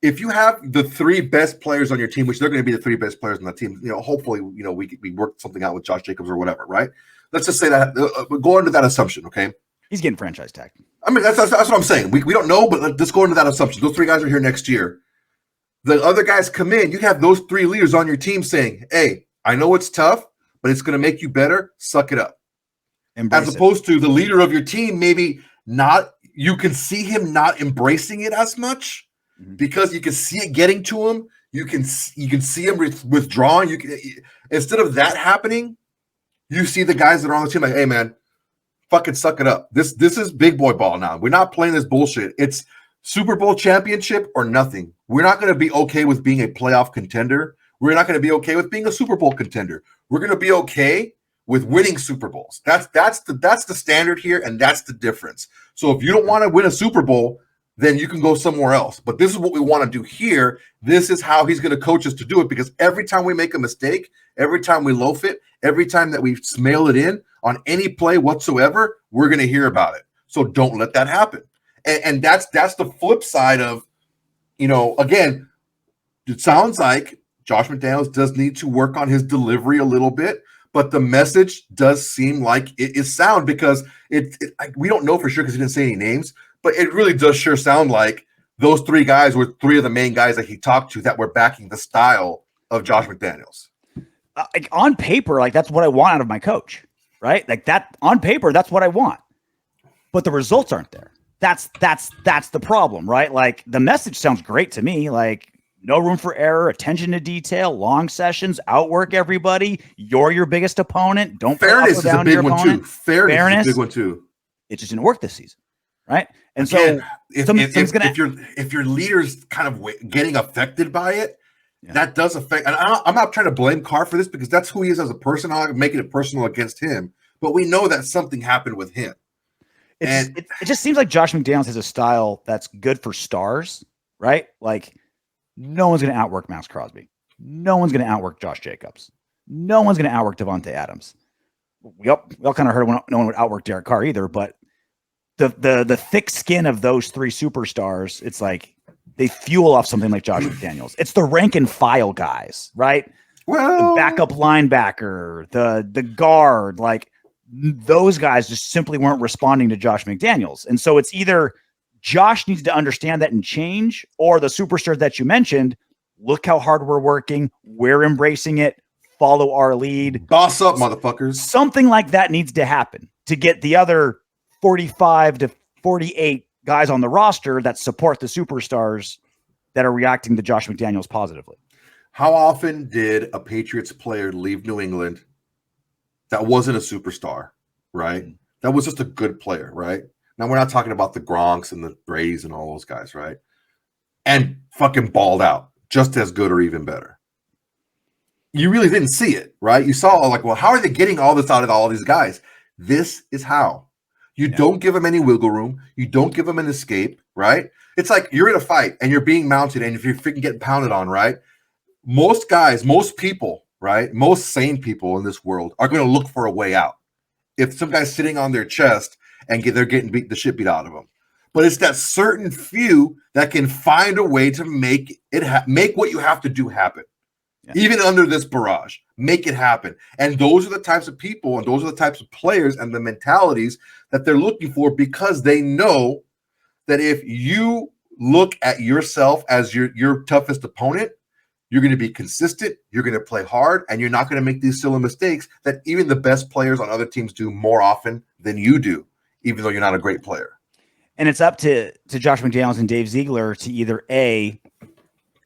if you have the 3 best players on your team, which they're going to be the 3 best players on the team, hopefully, we work something out with Josh Jacobs or whatever, right? Let's just say that go into that assumption, okay? He's getting franchise tag. I mean, that's what I'm saying. We don't know, but let's go into that assumption. Those 3 guys are here next year. The other guys come in. You have those 3 leaders on your team saying, hey, I know it's tough, but it's going to make you better. Suck it up. As opposed to the leader of your team, maybe not. You can see him not embracing it as much because you can see it getting to him. You can see him withdrawing. Instead of that happening, you see the guys that are on the team like, hey, man, fucking suck it up. This is big boy ball now. We're not playing this bullshit. It's Super Bowl championship or nothing. We're not going to be okay with being a playoff contender. We're not going to be okay with being a Super Bowl contender. We're going to be okay with winning Super Bowls. That's the standard here, and that's the difference. So if you don't want to win a Super Bowl, then you can go somewhere else. But this is what we want to do here. This is how he's going to coach us to do it, because every time we make a mistake, every time we loaf it, every time that we mail it in on any play whatsoever, we're going to hear about it. So don't let that happen. And that's the flip side of, again, it sounds like Josh McDaniels does need to work on his delivery a little bit, but the message does seem like it is sound because we don't know for sure because he didn't say any names, but it really does sure sound like those three guys were three of the main guys that he talked to that were backing the style of Josh McDaniels. Like on paper, like that's what I want out of my coach, right? Like that on paper, that's what I want, but the results aren't there. That's the problem, right? Like the message sounds great to me. Like no room for error, attention to detail, long sessions, outwork everybody. You're your biggest opponent. Don't fairness is a big one too. Fairness is a big one too. It just didn't work this season, right? And again, so if your leader's kind of getting affected by it, that does affect. And I'm not trying to blame Carr for this because that's who he is as a person. I'm not making it personal against him, but we know that something happened with him. It just seems like Josh McDaniels has a style that's good for stars, right? Like no one's going to outwork Maxx Crosby. No one's going to outwork Josh Jacobs. No one's going to outwork Davante Adams. We all kind of heard no one would outwork Derek Carr either, but the thick skin of those three superstars, it's like they fuel off something like Josh McDaniels. It's the rank and file guys, right? Well, the backup linebacker, the guard, like those guys just simply weren't responding to Josh McDaniels. And so it's either Josh needs to understand that and change, or the superstars that you mentioned, look how hard we're working. We're embracing it. Follow our lead. Boss up, motherfuckers. Something like that needs to happen to get the other 45 to 48 guys on the roster that support the superstars that are reacting to Josh McDaniels positively. How often did a Patriots player leave New England that wasn't a superstar, right? That was just a good player, right? Now, we're not talking about the Gronks and the Bradys and all those guys, right? And fucking balled out, just as good or even better. You really didn't see it, right? You saw like, well, how are they getting all this out of all these guys? This is how. You don't give them any wiggle room. You don't give them an escape, right? It's like you're in a fight and you're being mounted, and if you're freaking getting pounded on, right? Most guys, most people, right? Most sane people in this world are going to look for a way out. If some guy's sitting on their chest and they're getting the shit beat out of them. But it's that certain few that can find a way to make it make what you have to do happen. Yeah. Even under this barrage, make it happen. And those are the types of people and those are the types of players and the mentalities that they're looking for, because they know that if you look at yourself as your toughest opponent, you're going to be consistent, you're going to play hard, and you're not going to make these silly mistakes that even the best players on other teams do more often than you do, even though you're not a great player. And it's up to Josh McDaniels and Dave Ziegler to either A,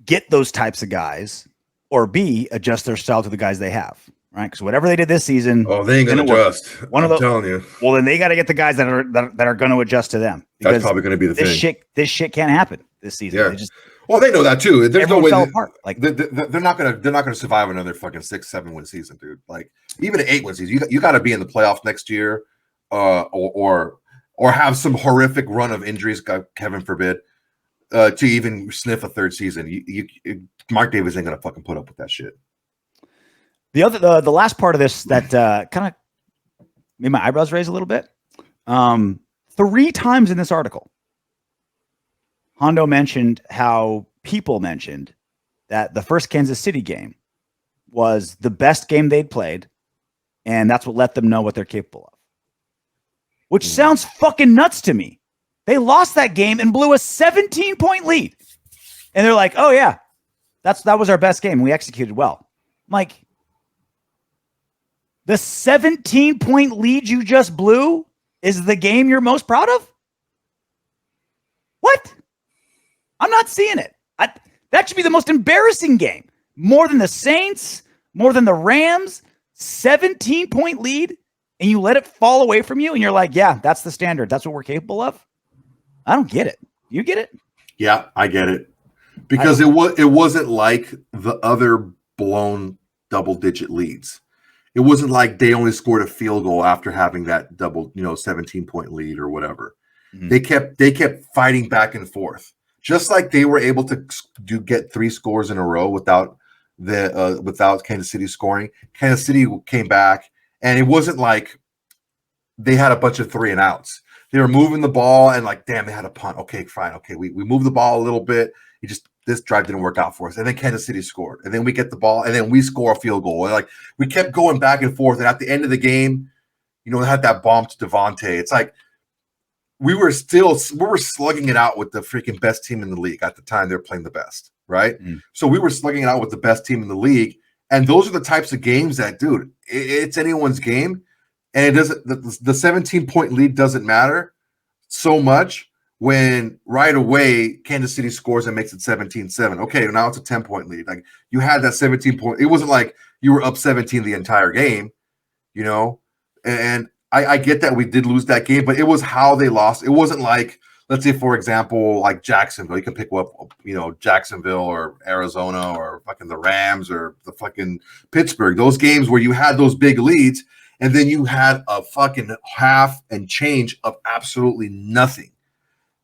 get those types of guys, or B, adjust their style to the guys they have, right? Because whatever they did this season, they ain't going to adjust. I'm telling you. Well, then they got to get the guys that are going to adjust to them. That's probably going to be the thing. This shit can't happen this season. Yeah. They know that too. There's no way fell apart. Like they're not gonna survive another fucking 6-7 win season, dude. Like even an 8 win season, you got to be in the playoffs next year, or have some horrific run of injuries, Heaven forbid, to even sniff a third season. Mark Davis ain't gonna fucking put up with that shit. The last part of this that kind of made my eyebrows raise a little bit. 3 times in this article, Hondo mentioned how people mentioned that the first Kansas City game was the best game they'd played, and that's what let them know what they're capable of. Which sounds fucking nuts to me. They lost that game and blew a 17-point lead. And they're like, oh yeah, that was our best game. We executed well. I'm like, the 17-point lead you just blew is the game you're most proud of? What? I'm not seeing it. That should be the most embarrassing game. More than the Saints, more than the Rams, 17-point lead, and you let it fall away from you, and you're like, yeah, that's the standard. That's what we're capable of. I don't get it. You get it? Yeah, I get it. Because it wasn't like the other blown double-digit leads. It wasn't like they only scored a field goal after having that double, 17-point lead or whatever. Mm-hmm. They kept fighting back and forth. Just like they were able to get 3 scores in a row without Kansas City scoring. Kansas City came back, and it wasn't like they had a bunch of 3 and outs. They were moving the ball, and like, damn, they had a punt. Okay, fine. Okay, we moved the ball a little bit. You just this drive didn't work out for us. And then Kansas City scored. And then we get the ball, and then we score a field goal. And like we kept going back and forth. And at the end of the game, they had that bomb to Davante. It's like we were slugging it out with the freaking best team in the league at the time. They were playing the best, right? So we were slugging it out with the best team in the league. And those are the types of games that, dude, it's anyone's game. And it doesn't, the 17-point lead doesn't matter so much when right away Kansas City scores and makes it 17-7. Okay, now it's a 10-point lead. Like you had that 17-point. It wasn't like you were up 17 the entire game, And I get that we did lose that game, but it was how they lost. It wasn't like, let's say, for example, like Jacksonville. You can pick up, Jacksonville or Arizona or fucking the Rams or the fucking Pittsburgh. Those games where you had those big leads and then you had a fucking half and change of absolutely nothing.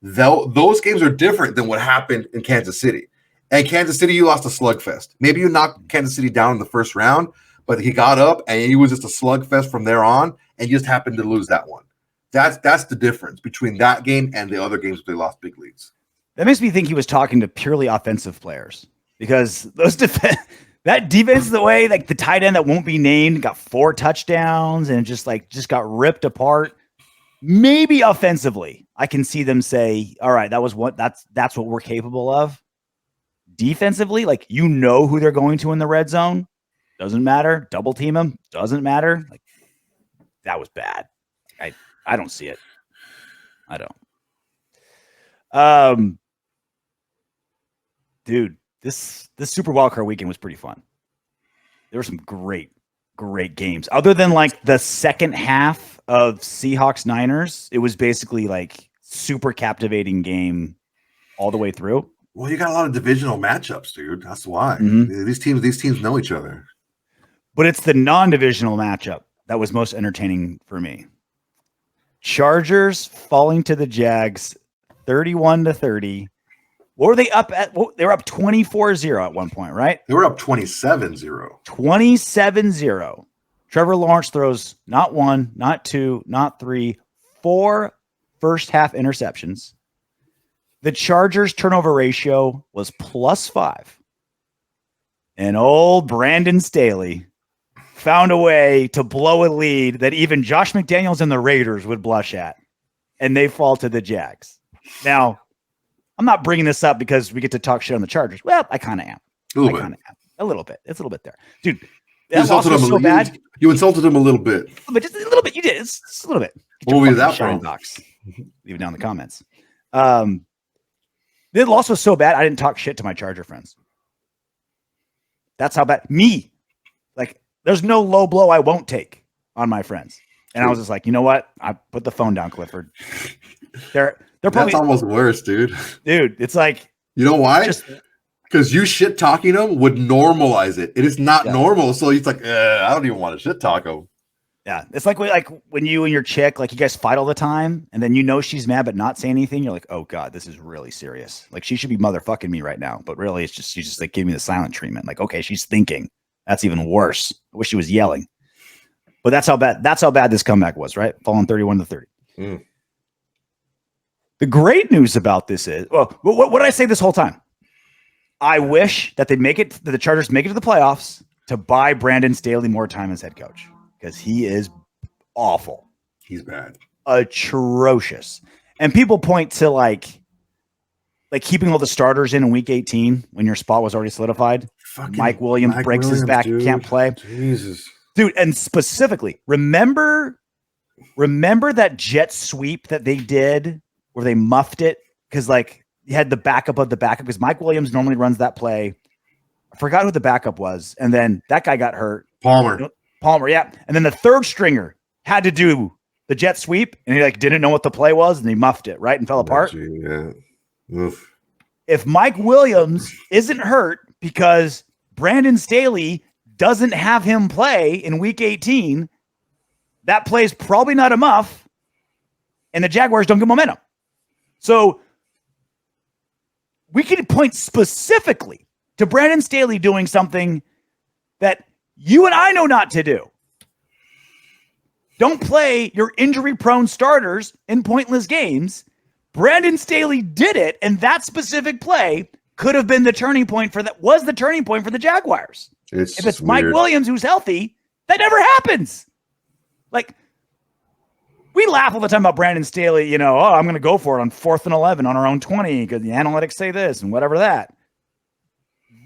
Those games are different than what happened in Kansas City. And Kansas City, you lost a slugfest. Maybe you knocked Kansas City down in the first round, but he got up and he was just a slugfest from there on, and you just happened to lose that one. That's the difference between that game and the other games where they lost big leads. That makes me think he was talking to purely offensive players because that defense, the way like the tight end that won't be named got 4 touchdowns and just got ripped apart. Maybe offensively, I can see them say, all right, that's what we're capable of. Defensively, like who they're going to in the red zone. Doesn't matter. Double team them. Doesn't matter. Like that was bad. I don't see it. I don't. Dude, this Super Wildcard weekend was pretty fun. There were some great games. Other than like the second half of Seahawks Niners, it was basically like super captivating game all the way through. Well, you got a lot of divisional matchups, dude. That's why. These teams know each other. But it's the non-divisional matchup that was most entertaining for me. Chargers falling to the Jags 31-30. What were they up at? They were up 24-0 at one point, right? They were up 27-0. 27-0. Trevor Lawrence throws not 1, not 2, not 3, 4 first half interceptions. The Chargers turnover ratio was +5. And old Brandon Staley found a way to blow a lead that even Josh McDaniels and the Raiders would blush at. And they fall to the Jags. Now, I'm not bringing this up because we get to talk shit on the Chargers. Well, I kind of am. A little bit. A little bit. It's a little bit there. Dude, that loss was so bad. You insulted him a little bit. Just a little bit. You did. It's a little bit. What was that from? Box. Leave it down in the comments. The loss was so bad, I didn't talk shit to my Charger friends. That's how bad. Me. Like, there's no low blow I won't take on my friends. And I was just like, you know what? I put the phone down, Clifford. They're probably, that's almost worse, dude. Dude, it's like, you know why? Because you shit talking them would normalize it. It is not normal. So he's like, I don't even want to shit talk him. Yeah. It's like when you and your chick, like you guys fight all the time and then she's mad but not say anything. You're like, oh God, this is really serious. Like she should be motherfucking me right now. But really she's just like giving me the silent treatment. Like, okay, she's thinking. That's even worse. I wish she was yelling. But that's how bad this comeback was, right? Falling 31-30. The great news about this is, well, what did I say this whole time? I wish that the Chargers make it to the playoffs to buy Brandon Staley more time as head coach because he is awful. He's bad. Atrocious. And people point to like keeping all the starters in week 18 when your spot was already solidified. Mike Williams breaks his back, dude. Can't play. Jesus. Dude, and specifically, remember that jet sweep that they did where they muffed it? Because like you had the backup of the backup because Mike Williams normally runs that play. I forgot who the backup was. And then that guy got hurt. Palmer, yeah. And then the third stringer had to do the jet sweep and he like didn't know what the play was and he muffed it, right? And fell apart. Yeah. Oof. If Mike Williams isn't hurt because Brandon Staley doesn't have him play in week 18, that play's probably not a muff and the Jaguars don't get momentum. So we can point specifically to Brandon Staley doing something that you and I know not to do. Don't play your injury-prone starters in pointless games. Brandon Staley did it, and that specific play could have been the turning point for that. Was the turning point for the Jaguars? If it's Mike Williams who's healthy, that never happens. Like, we laugh all the time about Brandon Staley, I'm going to go for it on 4th and 11 on our own 20 because the analytics say this and whatever that.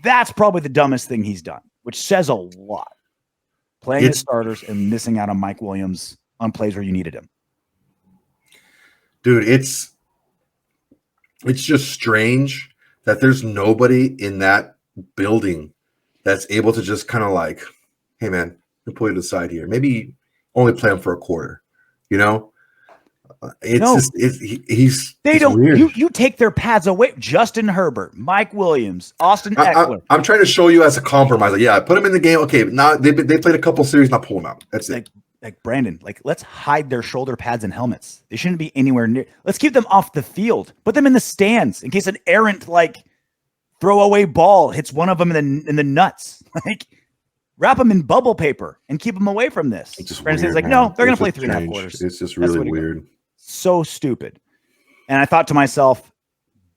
That's probably the dumbest thing he's done, which says a lot. Playing his starters and missing out on Mike Williams on plays where you needed him. Dude, it's just strange that there's nobody in that building that's able to just kind of like, hey, man, we'll pull you to the side here. Maybe only play him for a quarter, He's weird. You take their pads away. Justin Herbert, Mike Williams, Austin Eckler. I'm trying to show you as a compromise. Like, yeah, I put him in the game. Okay, now they played a couple series, not pull him out. That's it. Like Brandon, let's hide their shoulder pads and helmets. They shouldn't be anywhere near. Let's keep them off the field. Put them in the stands in case an errant throwaway ball hits one of them in the nuts. Wrap them in bubble paper and keep them away from this. Brandon's like, no, they're going to play 3.5 quarters. It's just really weird. So stupid. And I thought to myself,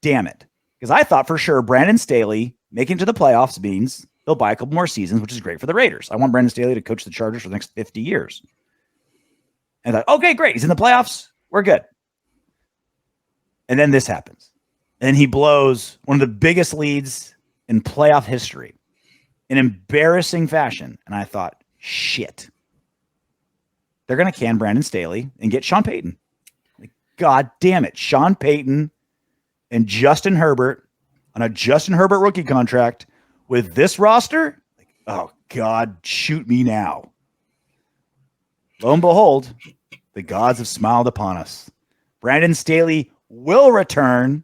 damn it. Because I thought for sure Brandon Staley making it to the playoffs means they'll buy a couple more seasons, which is great for the Raiders. I want Brandon Staley to coach the Chargers for the next 50 years. And I thought, okay, great. He's in the playoffs. We're good. And then this happens. And he blows one of the biggest leads in playoff history in embarrassing fashion. And I thought, shit. They're going to can Brandon Staley and get Sean Payton. God damn it. Sean Payton and Justin Herbert on a Justin Herbert rookie contract with this roster. Oh, God, shoot me now. Lo and behold, the gods have smiled upon us. Brandon Staley will return,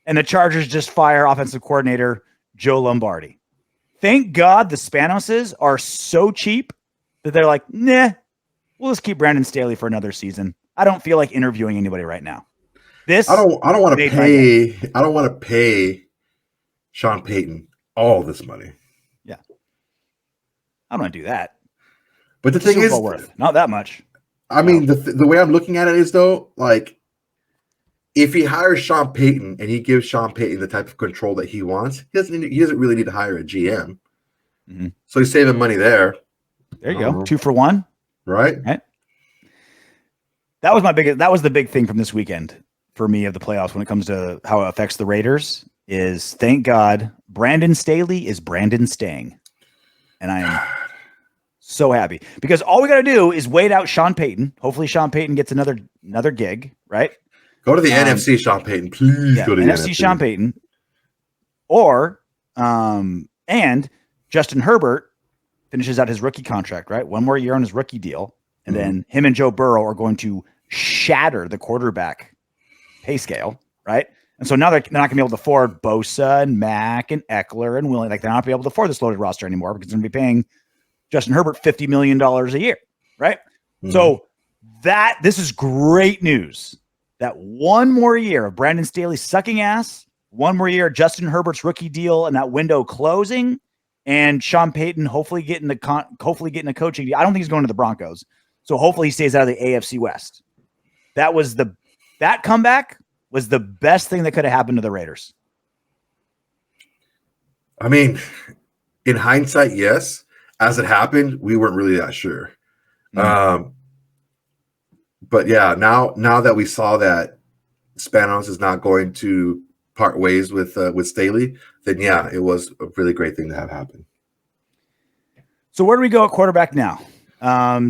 and the Chargers just fire offensive coordinator Joe Lombardi. Thank God the Spanoses are so cheap that they're like, nah, we'll just keep Brandon Staley for another season. I don't feel like interviewing anybody right now. I don't want to pay Sean Payton all this money. Yeah. I don't want to do that. But the thing is, not that much. I mean, the way I'm looking at it is, though, if he hires Sean Payton and he gives Sean Payton the type of control that he wants, he doesn't really need to hire a GM. Mm-hmm. So he's saving money there. There you go. 2 for 1. Right. That was the big thing from this weekend for me of the playoffs when it comes to how it affects the Raiders is, thank God, Brandon Staley is Brandon staying. And I am so happy because all we got to do is wait out Sean Payton. Hopefully Sean Payton gets another gig, right? Go to the NFC, Sean Payton. Please go to the NFC. Sean Payton. Or, and Justin Herbert finishes out his rookie contract, right? One more year on his rookie deal. And then him and Joe Burrow are going to shatter the quarterback pay scale, right? And so now they're not going to be able to afford Bosa and Mack and Eckler and Willing. They're not going to be able to afford this loaded roster anymore because they're going to be paying Justin Herbert $50 million a year, right? Mm-hmm. So this is great news. That one more year of Brandon Staley sucking ass, one more year of Justin Herbert's rookie deal and that window closing, and Sean Payton hopefully getting a coaching deal. I don't think he's going to the Broncos. So hopefully he stays out of the AFC West. That comeback was the best thing that could have happened to the Raiders. I mean, in hindsight, yes. As it happened, we weren't really that sure. Mm-hmm. But yeah, now that we saw that Spanos is not going to part ways with Staley, then yeah, it was a really great thing to have happen. So where do we go at quarterback now?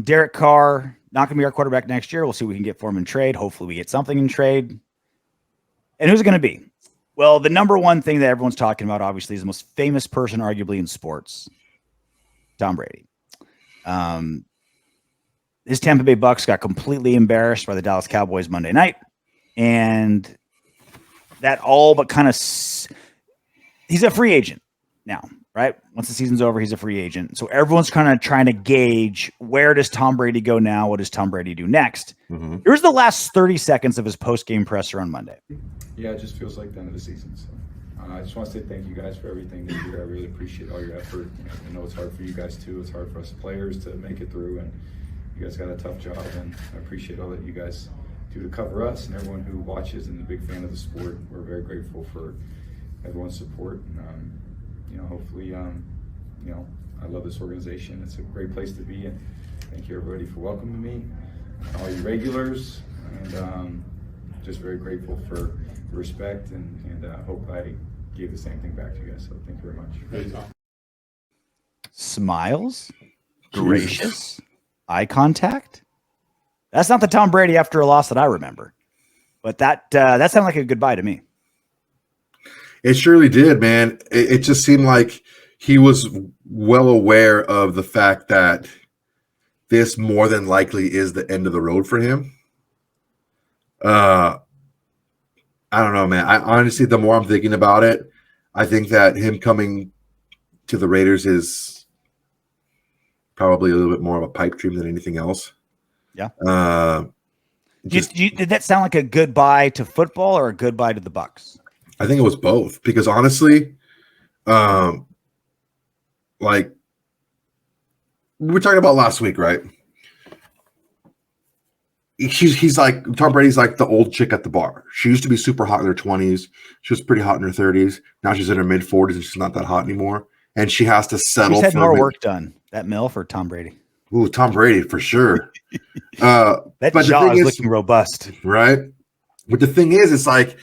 Derek Carr, not going to be our quarterback next year. We'll see what we can get for him in trade. Hopefully we get something in trade. And who's it going to be? Well, the number one thing that everyone's talking about, obviously, is the most famous person, arguably, in sports, Tom Brady. His Tampa Bay Bucks got completely embarrassed by the Dallas Cowboys Monday night. And that all but kind of he's a free agent now, right? Once the season's over, he's a free agent. So everyone's kind of trying to gauge, where does Tom Brady go now? What does Tom Brady do next? Mm-hmm. Here's the last 30 seconds of his post-game presser on Monday. Yeah, it just feels like the end of the season. So I just want to say thank you guys for everything this year. I really appreciate all your effort. I know it's hard for you guys too. It's hard for us players to make it through, and you guys got a tough job, and I appreciate all that you guys do to cover us and everyone who watches and is a big fan of the sport. We're very grateful for everyone's support. And, hopefully, I love this organization. It's a great place to be. And thank you, everybody, for welcoming me, all you regulars. And just very grateful for respect. And hope I gave the same thing back to you guys. So thank you very much. Smiles, gracious, eye contact. That's not the Tom Brady after a loss that I remember, but that sounded like a goodbye to me. It surely did, man. It just seemed like he was well aware of the fact that this more than likely is the end of the road for him. I don't know, man. I honestly, the more I'm thinking about it, I think that him coming to the Raiders is probably a little bit more of a pipe dream than anything else. Yeah. Did that sound like a goodbye to football or a goodbye to the Bucs? I think it was both, because honestly, like we were talking about last week, right? He's like, Tom Brady's like the old chick at the bar. She used to be super hot in her 20s. She was pretty hot in her 30s. Now she's in her mid 40s and she's not that hot anymore. And she has to settle. She's had more work done. That MILF or Tom Brady? Ooh, Tom Brady for sure. That jaw is looking robust, right? But the thing is, it's like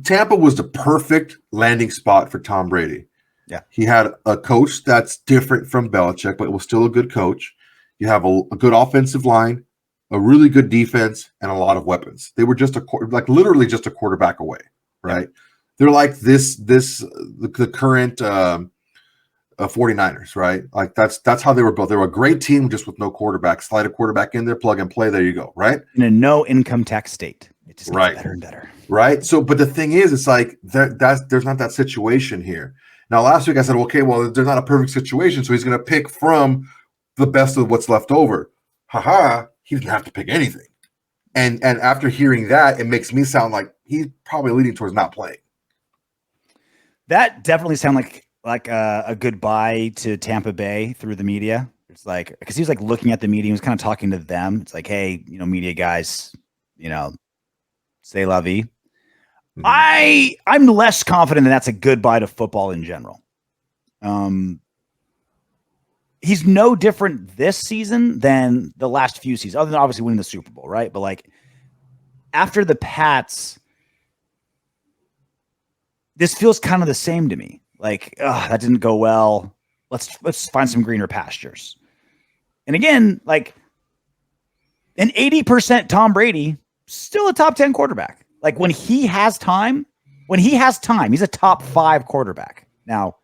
Tampa was the perfect landing spot for Tom Brady. Yeah, he had a coach that's different from Belichick, but it was still a good coach. You have a good offensive line, a really good defense, and a lot of weapons. They were just literally just a quarterback away, right? Yeah. They're like the current 49ers, right? Like that's how they were built. They were a great team just with no quarterback. Slide a quarterback in there, plug and play. There you go, right? In a no income tax state, it just gets better and better, right? So, but the thing is, it's like there's not that situation here. Now, last week I said, okay, well, there's not a perfect situation, so he's going to pick from the best of what's left over. He didn't have to pick anything. And after hearing that, it makes me sound like he's probably leading towards not playing. That definitely sounded like a goodbye to Tampa Bay through the media. It's like, because he was like looking at the media, he was kind of talking to them. It's like, hey, media guys, c'est la vie. Mm-hmm. I'm less confident that that's a goodbye to football in general. He's no different this season than the last few seasons, other than obviously winning the Super Bowl, right? But like after the Pats, this feels kind of the same to me. Like, that didn't go well. Let's find some greener pastures. And again, like an 80% Tom Brady, still a top 10 quarterback. Like when he has time, he's a top 5 quarterback. Now,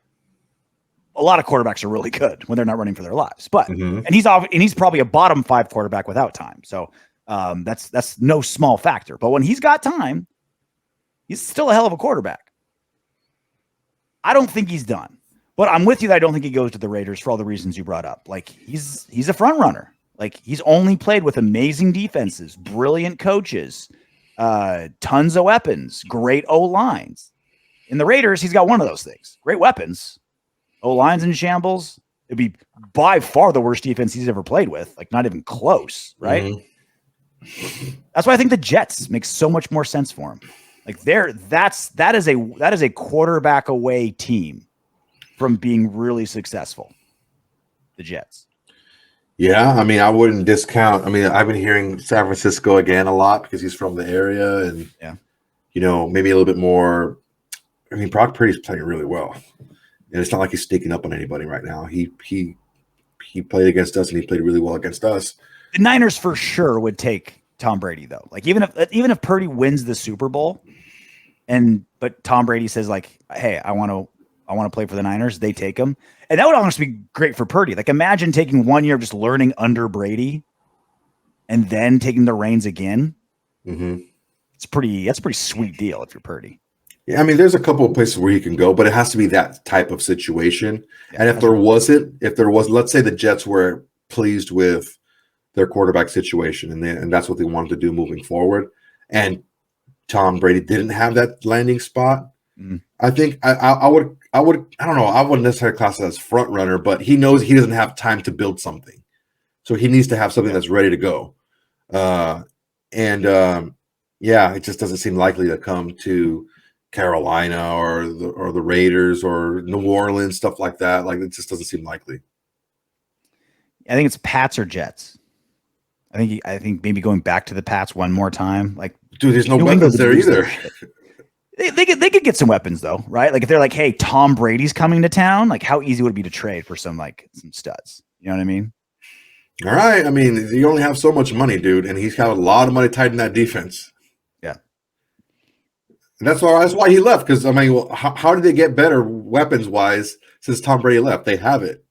a lot of quarterbacks are really good when they're not running for their lives, but and he's probably a bottom 5 quarterback without time. So that's no small factor. But when he's got time, he's still a hell of a quarterback. I don't think he's done, but I'm with you that I don't think he goes to the Raiders for all the reasons you brought up. Like he's a front runner. Like he's only played with amazing defenses, brilliant coaches, tons of weapons, great O-lines. In the Raiders, he's got one of those things. Great weapons, O-lines in shambles. It'd be by far the worst defense he's ever played with. Like not even close, right? Mm-hmm. That's why I think the Jets make so much more sense for him. Like that is a quarterback away team from being really successful. The Jets. Yeah, I mean, I wouldn't discount. I mean, I've been hearing San Francisco again a lot because he's from the area, and maybe a little bit more. I mean, Brock Purdy's playing really well, and it's not like he's sneaking up on anybody right now. He played against us, and he played really well against us. The Niners for sure would take Tom Brady though. Like even if Purdy wins the Super Bowl, but Tom Brady says like, "Hey, I want to play for the Niners," they take him. And that would almost be great for Purdy. Like imagine taking 1 year of just learning under Brady and then taking the reins again. Mm-hmm. That's a pretty sweet deal if you're Purdy. Yeah, I mean, there's a couple of places where he can go, but it has to be that type of situation. Yeah, and if there was, let's say the Jets were pleased with their quarterback situation and that's what they wanted to do moving forward, and Tom Brady didn't have that landing spot, I think I would I don't know, I wouldn't necessarily class it as front runner, but he knows he doesn't have time to build something. So he needs to have something that's ready to go. It just doesn't seem likely to come to Carolina or the Raiders or New Orleans, stuff like that. Like, it just doesn't seem likely. I think it's Pats or Jets. I think maybe going back to the Pats one more time. Like, dude, there's no New weapons England there would lose either. their shit. They could get some weapons though, right? Like if they're like, hey, Tom Brady's coming to town, like how easy would it be to trade for some studs? You know what I mean? All right. I mean, you only have so much money, dude, and he's got a lot of money tied in that defense. Yeah. And that's why he left. Because I mean, well, how did they get better weapons wise since Tom Brady left? They have it.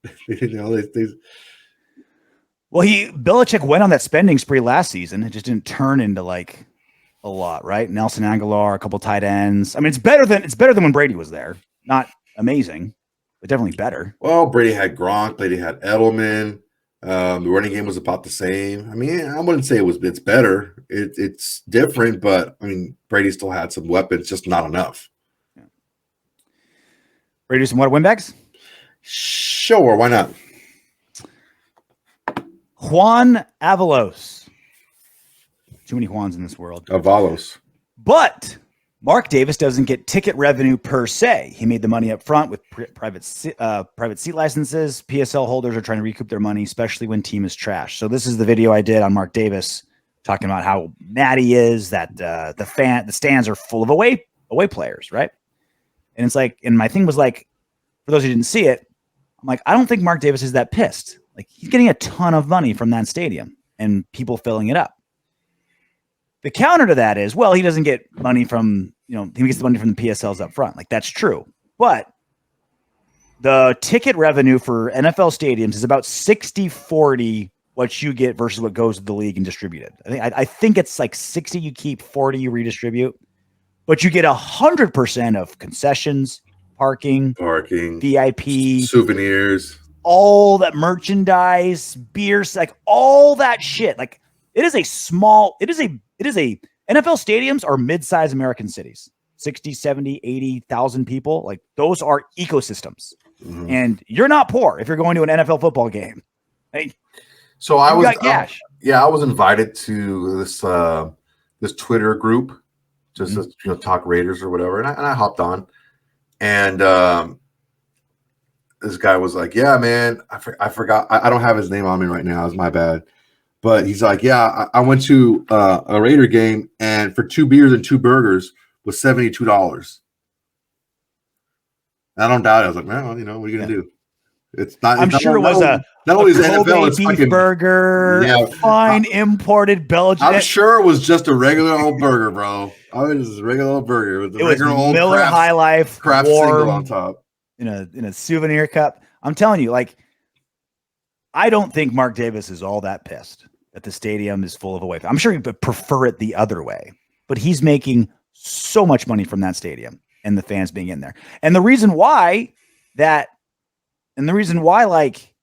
Well, Belichick went on that spending spree last season. It just didn't turn into like a lot, right? Nelson Aguilar, a couple tight ends. I mean, it's better than when Brady was there. Not amazing, but definitely better. Well, Brady had Gronk. Brady had Edelman. The running game was about the same. I mean, I wouldn't say it's better. It's different, but I mean, Brady still had some weapons, just not enough. Yeah. Ready to do some what windbags? Sure, why not? Juan Avalos. Too many Juans in this world. Avalos. But Mark Davis doesn't get ticket revenue per se. He made the money up front with private seat licenses. PSL holders are trying to recoup their money, especially when team is trash. So this is the video I did on Mark Davis talking about how mad he is that the stands are full of away players, right? And it's like, and my thing was like, for those who didn't see it, I'm like, I don't think Mark Davis is that pissed. Like he's getting a ton of money from that stadium and people filling it up. The counter to that is, well, he doesn't get money from, he gets the money from the PSLs up front. Like that's true. But the ticket revenue for NFL stadiums is about 60-40 what you get versus what goes to the league and distributed. I think it's like 60 you keep, 40 you redistribute, but you get 100% of concessions, parking, VIP, souvenirs, all that merchandise, beers, like all that shit. Like it is a NFL stadiums are mid-sized American cities, 60, 70, 80,000 people. Like those are ecosystems. Mm-hmm. And you're not poor if you're going to an NFL football game. Like, so I was invited to this Twitter group, just to talk Raiders or whatever. And I hopped on, and this guy was like, yeah, man, I forgot. I don't have his name on me right now. It's my bad. But he's like, yeah, I went to a Raider game, and for 2 beers and 2 burgers was $72. I don't doubt it. I was like, man, well, what are you gonna do? It's not. I'm sure it was not only NFL, it's beef burger, fine imported Belgian. I'm sure it was just a regular old burger, bro. I mean, it was a regular old burger with a regular old Miller High Life craft single on top in a souvenir cup. I'm telling you, like, I don't think Mark Davis is all that pissed that the stadium is full of away. I'm sure he would prefer it the other way, but he's making so much money from that stadium and the fans being in there. And the reason why like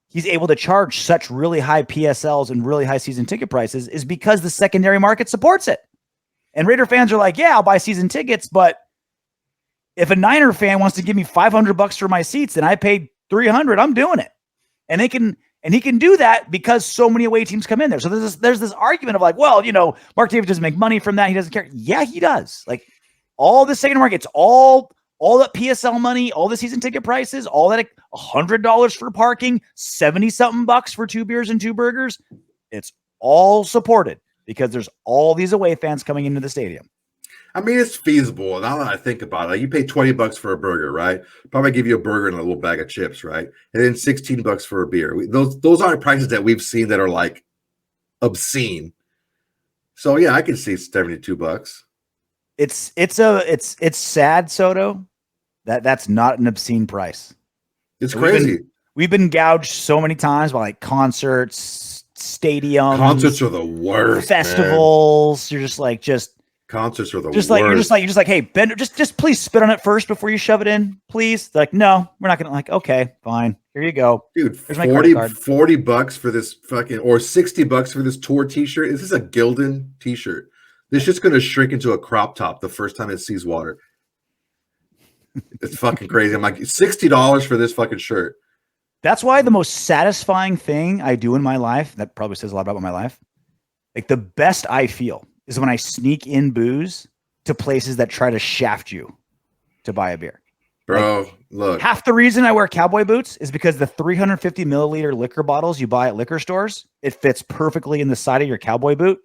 he's able to charge such really high PSLs and really high season ticket prices is because the secondary market supports it. And Raider fans are like, yeah, I'll buy season tickets, but if a Niner fan wants to give me $500 for my seats and I paid $300, I'm doing it. And he can do that because so many away teams come in there. So there's this argument of like, well, Mark Davis doesn't make money from that. He doesn't care. Yeah, he does. Like all the secondary markets, all that PSL money, all the season ticket prices, all that $100 for parking, 70-something bucks for 2 beers and 2 burgers. It's all supported because there's all these away fans coming into the stadium. I mean, it's feasible. Now that I think about it, like you pay $20 for a burger, right? Probably give you a burger and a little bag of chips, right? And then $16 for a beer. Those aren't prices that we've seen that are like obscene. So yeah, I can see $72. It's sad, Soto. That's not an obscene price. It's crazy. We've been gouged so many times by like concerts, stadiums. Concerts are the worst. Festivals. Man. You're just like concerts are the worst. Like you're just like, hey, Ben, just please spit on it first before you shove it in, please. They're like, no, we're not gonna. Like, okay, fine. Here you go, dude. $40 for this fucking, or $60 for this tour T-shirt. Is this a Gildan T-shirt? This shit's gonna shrink into a crop top the first time it sees water. It's fucking crazy. I'm like, $60 for this fucking shirt. That's why the most satisfying thing I do in my life, that probably says a lot about my life, like the best I feel is when I sneak in booze to places that try to shaft you to buy a beer. Bro, look. Half the reason I wear cowboy boots is because the 350 milliliter liquor bottles you buy at liquor stores, it fits perfectly in the side of your cowboy boot.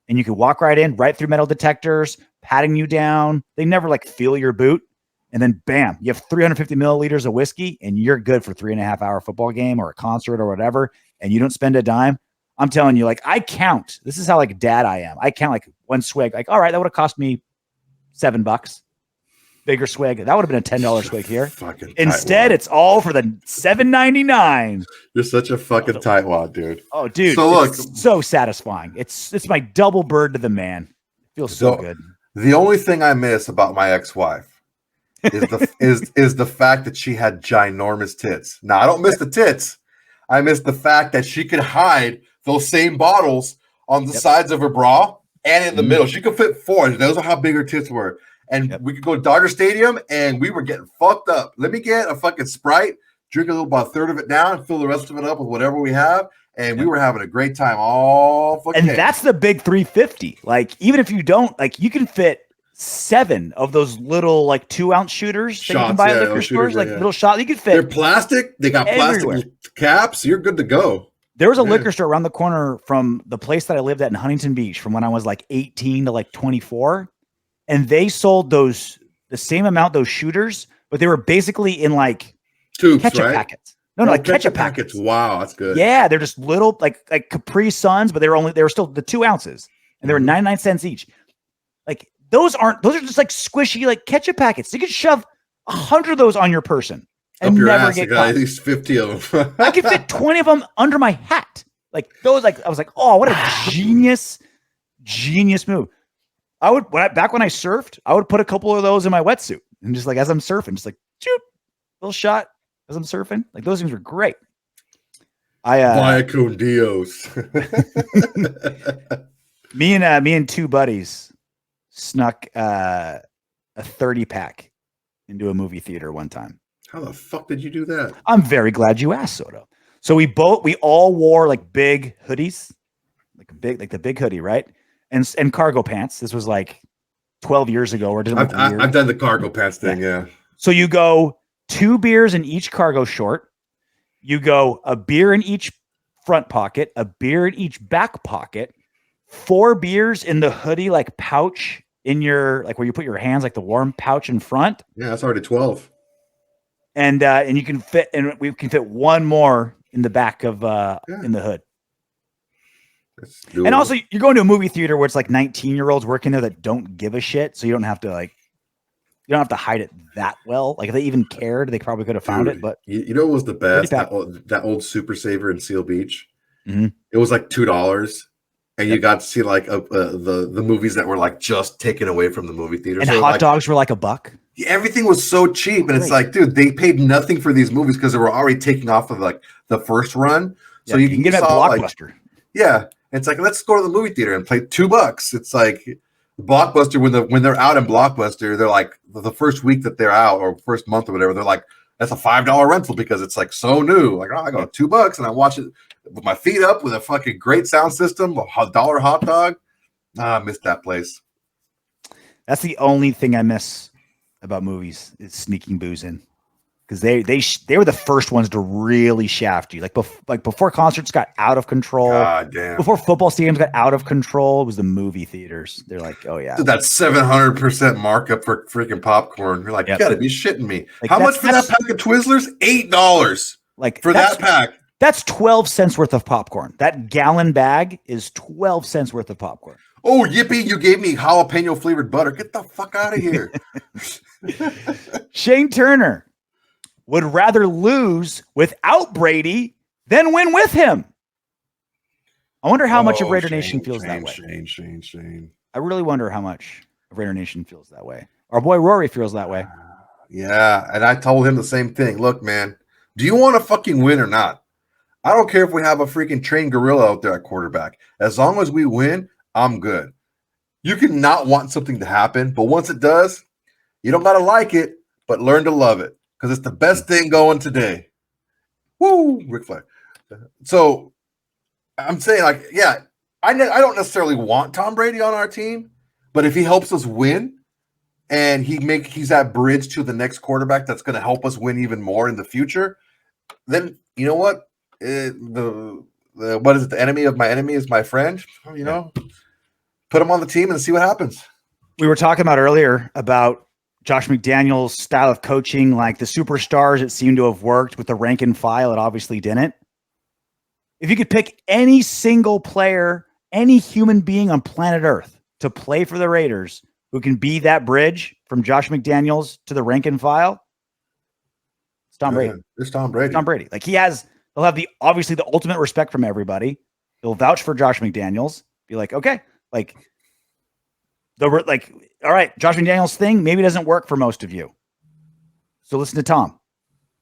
And you can walk right in, right through metal detectors, patting you down. They never like feel your boot. And then bam, you have 350 milliliters of whiskey and you're good for 3.5 hour football game or a concert or whatever. And you don't spend a dime. I'm telling you, like, I count. This is how like dad I am. I count like one swig. Like, all right, that would have cost me $7. Bigger swig. That would have been a $10 swig here. Instead, it's all for the $7.99. You're such a fucking tightwad, dude. Oh, dude. So look, it's so satisfying. It's my double bird to the man. It feels so good. The only thing I miss about my ex-wife is the is the fact that she had ginormous tits. Now, I don't miss the tits. I miss the fact that she could hide those same bottles on the sides of her bra and in the middle. She could fit 4. Those are how big her tits were. And we could go to Dodger Stadium, and we were getting fucked up. Let me get a fucking Sprite, drink about a third of it down, fill the rest of it up with whatever we have, and we were having a great time all fucking day. And that's the big 350. Like, even if you don't, like, you can fit 7 of those little, like, 2-ounce shooters Shots, that you can buy at liquor stores, like little shots. You can fit. They're plastic. They got everywhere. Plastic caps. You're good to go. There was a liquor store around the corner from the place that I lived at in Huntington Beach from when I was like 18 to like 24. And they sold the same amount, those shooters, but they were basically in like tubes, ketchup packets. No, like ketchup packets. Wow, that's good. Yeah, they're just little like Capri Suns, but they were still the 2 ounces, and they were 99 cents each. Like those are just like squishy like ketchup packets. You could shove 100 of those on your person and Up your never ass, get at least 50 of them. I could fit 20 of them under my hat. Like those, like I was like, oh, what a genius move. Back when I surfed, I would put a couple of those in my wetsuit and just like as I'm surfing, just like choop, little shot as I'm surfing. Like those things were great. Vaya con Dios. me and 2 buddies snuck a 30-pack into a movie theater one time. How the fuck did you do that? I'm very glad you asked, Soto. So we all wore like big hoodies, like the big hoodie, right? And cargo pants. This was like 12 years ago. Or I've done the cargo pants thing, yeah. So you go 2 beers in each cargo short. You go a beer in each front pocket, a beer in each back pocket, 4 beers in the hoodie like pouch in your like where you put your hands, like the warm pouch in front. Yeah, that's already 12. And you can fit, and we can fit 1 more in the back of in the hood. And also, you're going to a movie theater where it's like 19-year-olds working there that don't give a shit, so you don't have to hide it that well. Like if they even cared, they probably could have found it. But you know what was the best? That old Super Saver in Seal Beach. Mm-hmm. It was like $2, and you got to see like the movies that were like just taken away from the movie theater. And so hot dogs were like $1. Everything was so cheap, and it's like, dude, they paid nothing for these movies because they were already taking off of like the first run. So you can get a Blockbuster. It's like, let's go to the movie theater and play $2. It's like Blockbuster when they're out in Blockbuster, they're like the first week that they're out or first month or whatever, they're like, that's a $5 rental because it's like so new. Like, oh, I got $2 and I watch it with my feet up with a fucking great sound system, $1 hot dog. I missed that place. That's the only thing I miss about movies is sneaking booze in. Because they were the first ones to really shaft you. Like before concerts got out of control. God damn. Before football stadiums got out of control, it was the movie theaters. They're like, oh yeah. That 700% markup for freaking popcorn. You're like, you gotta be shitting me. Like how much for that pack of Twizzlers? $8. Like for that pack. That's 12 cents worth of popcorn. That gallon bag is 12 cents worth of popcorn. Oh, yippee, you gave me jalapeno flavored butter. Get the fuck out of here. Shane Turner would rather lose without Brady than win with him. I wonder how much of Raider Nation feels that way. Shane. I really wonder how much of Raider Nation feels that way. Our boy Rory feels that way. Yeah, and I told him the same thing. Look, man, do you want to fucking win or not? I don't care if we have a freaking trained gorilla out there at quarterback. As long as we win, I'm good. You can not want something to happen, but once it does, you don't got to like it, but learn to love it. Because it's the best thing going today. Woo, Ric Flair. So I'm saying, like, yeah, I don't necessarily want Tom Brady on our team, but if he helps us win, and he's that bridge to the next quarterback that's going to help us win even more in the future, then you know what? What is it? The enemy of my enemy is my friend. You know, put him on the team and see what happens. We were talking about earlier about Josh McDaniels' style of coaching, like the superstars, it seemed to have worked. With the rank and file, it obviously didn't. If you could pick any single player, any human being on planet Earth to play for the Raiders who can be that bridge from Josh McDaniels to the rank and file, it's Tom Brady. It's Tom Brady. Tom Brady. Like he'll have obviously the ultimate respect from everybody. He'll vouch for Josh McDaniels. Be like, okay, all right, Josh McDaniels thing maybe doesn't work for most of you. So listen to Tom.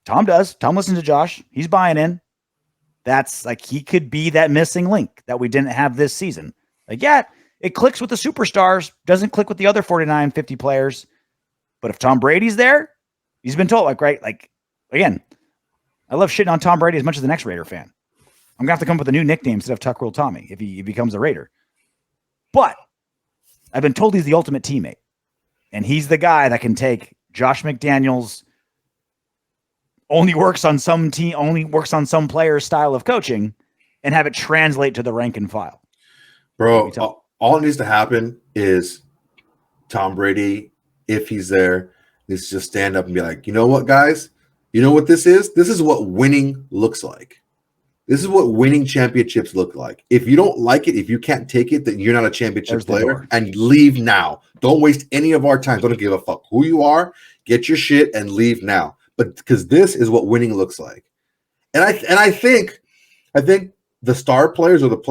Tom does. Tom listens to Josh. He's buying in. That's he could be that missing link that we didn't have this season. It clicks with the superstars, doesn't click with the other 49, 50 players. But if Tom Brady's there, he's been told, again, I love shitting on Tom Brady as much as the next Raider fan. I'm going to have to come up with a new nickname instead of Tuck Rule Tommy if he becomes a Raider. But I've been told he's the ultimate teammate. And he's the guy that can take Josh McDaniels' only works on some player's style of coaching and have it translate to the rank and file. Bro, all it needs to happen is Tom Brady, if he's there, needs to just stand up and be like, you know what, guys? You know what this is? This is what winning looks like. This is what winning championships look like. If you don't like it, if you can't take it, then you're not a championship player, and leave now. Don't waste any of our time. Don't give a fuck who you are. Get your shit and leave now. But because this is what winning looks like. And I think the star players or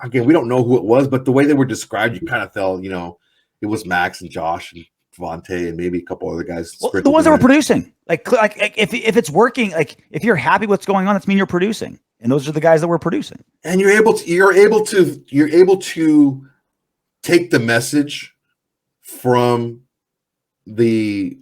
again, we don't know who it was, but the way they were described, you kind of felt, it was Max and Josh and Davante and maybe a couple other guys. Well, the ones that were producing. If it's working, if you're happy with what's going on, that's mean you're producing. And those are the guys that were producing. And you're able to take the message from the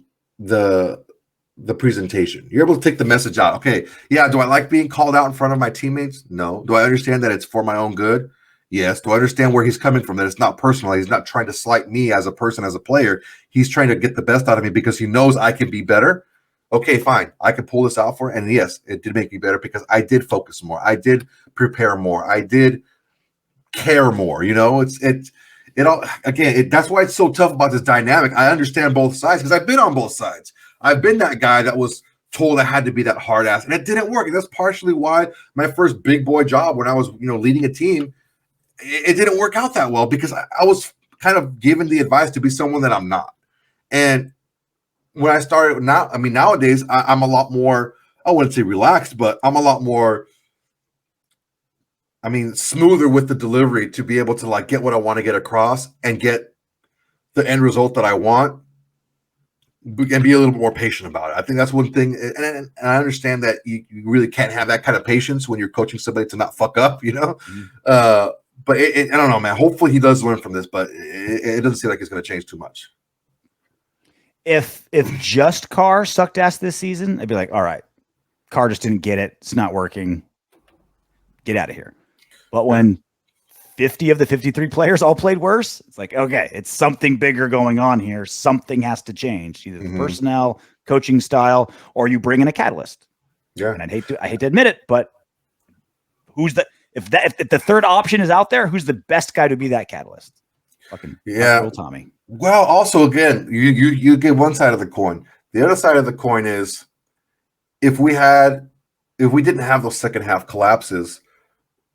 presentation. You're able to take the message out. Okay, yeah, do I like being called out in front of my teammates? No. Do I understand that it's for my own good? Yes. Do I understand where he's coming from, that it's not personal? He's not trying to slight me as a person, as a player. He's trying to get the best out of me because he knows I can be better. Okay, fine. I can pull this out for it. And yes, it did make me better because I did focus more. I did prepare more. I did care more. It all, again, that's why it's so tough about this dynamic. I understand both sides because I've been on both sides. I've been that guy that was told I had to be that hard ass, and it didn't work. And that's partially why my first big boy job when I was, leading a team, it didn't work out that well because I was kind of given the advice to be someone that I'm not. And when I started nowadays, I'm a lot more, I wouldn't say relaxed, but I'm a lot more, smoother with the delivery to be able to get what I want to get across and get the end result that I want and be a little bit more patient about it. I think that's one thing. And I understand that you really can't have that kind of patience when you're coaching somebody to not fuck up, Mm-hmm. But I don't know, man. Hopefully he does learn from this, but it doesn't seem like it's going to change too much. If just Carr sucked ass this season, I'd be like, all right, Carr just didn't get it. It's not working. Get out of here. But when 50 of the 53 players all played worse, it's like, okay, it's something bigger going on here. Something has to change, either the personnel, coaching style, or you bring in a catalyst. Yeah. And I hate to admit it, but if the third option is out there, who's the best guy to be that catalyst? Fucking Tommy. Well, also again, you get one side of the coin. The other side of the coin is if we didn't have those second half collapses,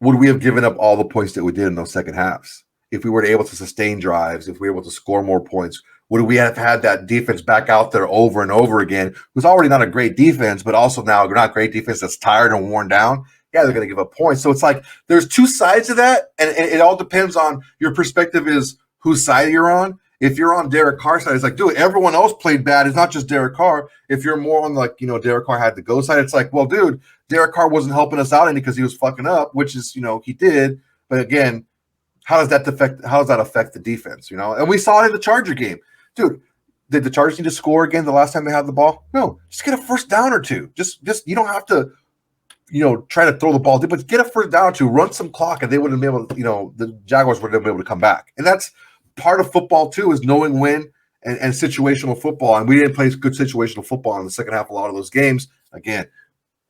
would we have given up all the points that we did in those second halves? If we were able to sustain drives, if we were able to score more points, would we have had that defense back out there over and over again? It was already not a great defense, but also now not great defense that's tired and worn down. Yeah, they're going to give up points. So it's like there's two sides to that, and it all depends on your perspective is whose side you're on. If you're on Derek Carr's side, it's like, dude, everyone else played bad. It's not just Derek Carr. If you're more on Derek Carr had the go side, it's like, well, dude, Derek Carr wasn't helping us out any because he was fucking up, which is, he did. But again, how does that affect the defense? And we saw it in the Charger game. Dude, did the Chargers need to score again the last time they had the ball? No, just get a first down or two. Just you don't have to, try to throw the ball, but get a first down or two, run some clock, and they wouldn't be able to, the Jaguars wouldn't be able to come back. And that's part of football too, is knowing when and situational football, and we didn't play good situational football in the second half of a lot of those games. Again,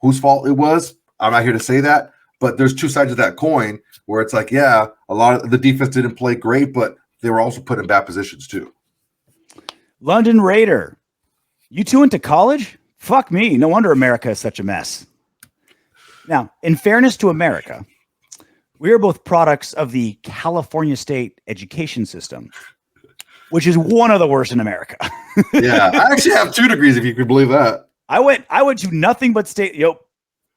whose fault it was, I'm not here to say that, but there's two sides of that coin where it's like, yeah, a lot of the defense didn't play great, but they were also put in bad positions too. London Raider, you two went to college? Fuck me. No wonder America is such a mess. Now, in fairness to America, we are both products of the California state education system, which is one of the worst in America. Yeah, I actually have 2 degrees, if you could believe that. I went to nothing but state,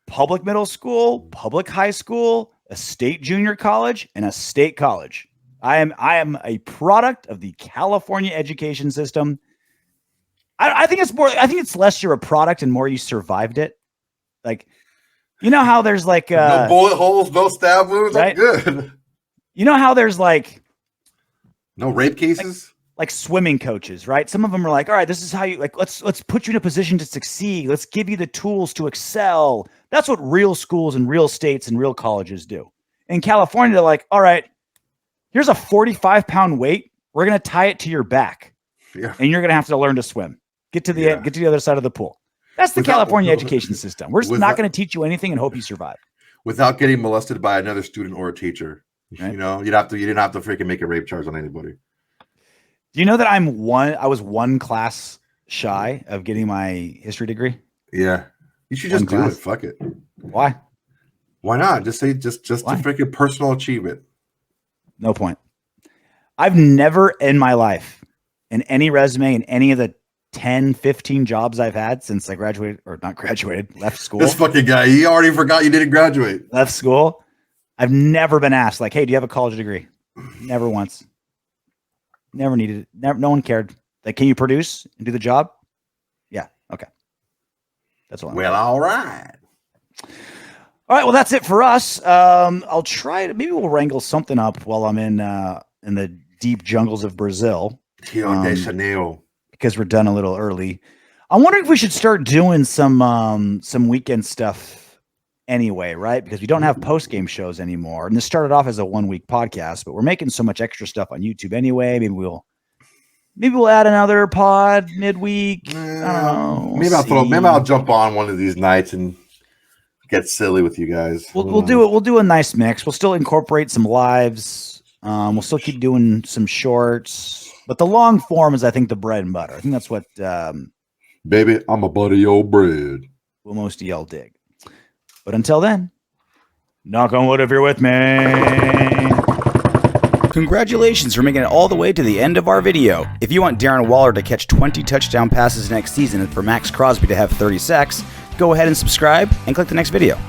public middle school, public high school, a state junior college, and a state college. I am a product of the California education system. I think it's less you're a product and more you survived it. Like, you know how there's like no bullet holes, no stab wounds. Right? I'm good. You know how there's like no rape cases, like swimming coaches, right? Some of them are like, all right, this is how you like. Let's put you in a position to succeed. Let's give you the tools to excel. That's what real schools and real states and real colleges do. In California, they're like, all right, here's a 45-pound weight. We're gonna tie it to your back, and you're gonna have to learn to swim. Get to the end, get to the other side of the pool. That's the California education system. We're just not going to teach you anything and hope you survive. Without getting molested by another student or a teacher. Right? You didn't have to freaking make a rape charge on anybody. Do you know that I was one class shy of getting my history degree? Yeah. You should just do it. Fuck it. Why? Why not? Just say just a freaking personal achievement. No point. I've never in my life, in any resume, in any of the 10, 15 jobs I've had since I graduated, or not graduated, left school. This fucking guy, he already forgot you didn't graduate. Left school. I've never been asked, like, hey, do you have a college degree? Never once. Never needed it. Never, no one cared. Like, can you produce and do the job? Yeah. Okay. That's all. Well, all right. All right. Well, that's it for us. I'll try to, maybe we'll wrangle something up while I'm in the deep jungles of Brazil. Rio de Janeiro. Because we're done a little early. I'm wondering if we should start doing some weekend stuff anyway, right? Because we don't have post-game shows anymore. And this started off as a 1-week podcast, but we're making so much extra stuff on YouTube anyway. Maybe we'll add another pod midweek. I don't know. Maybe I'll jump on one of these nights and get silly with you guys. We'll do it. We'll do a nice mix. We'll still incorporate some lives. We'll still keep doing some shorts. But the long form is, I think, the bread and butter. I think that's what... Baby, I'm a buddy old bread. Will most of y'all dig. But until then, knock on wood if you're with me. Congratulations for making it all the way to the end of our video. If you want Darren Waller to catch 20 touchdown passes next season and for Maxx Crosby to have 30 sacks, go ahead and subscribe and click the next video.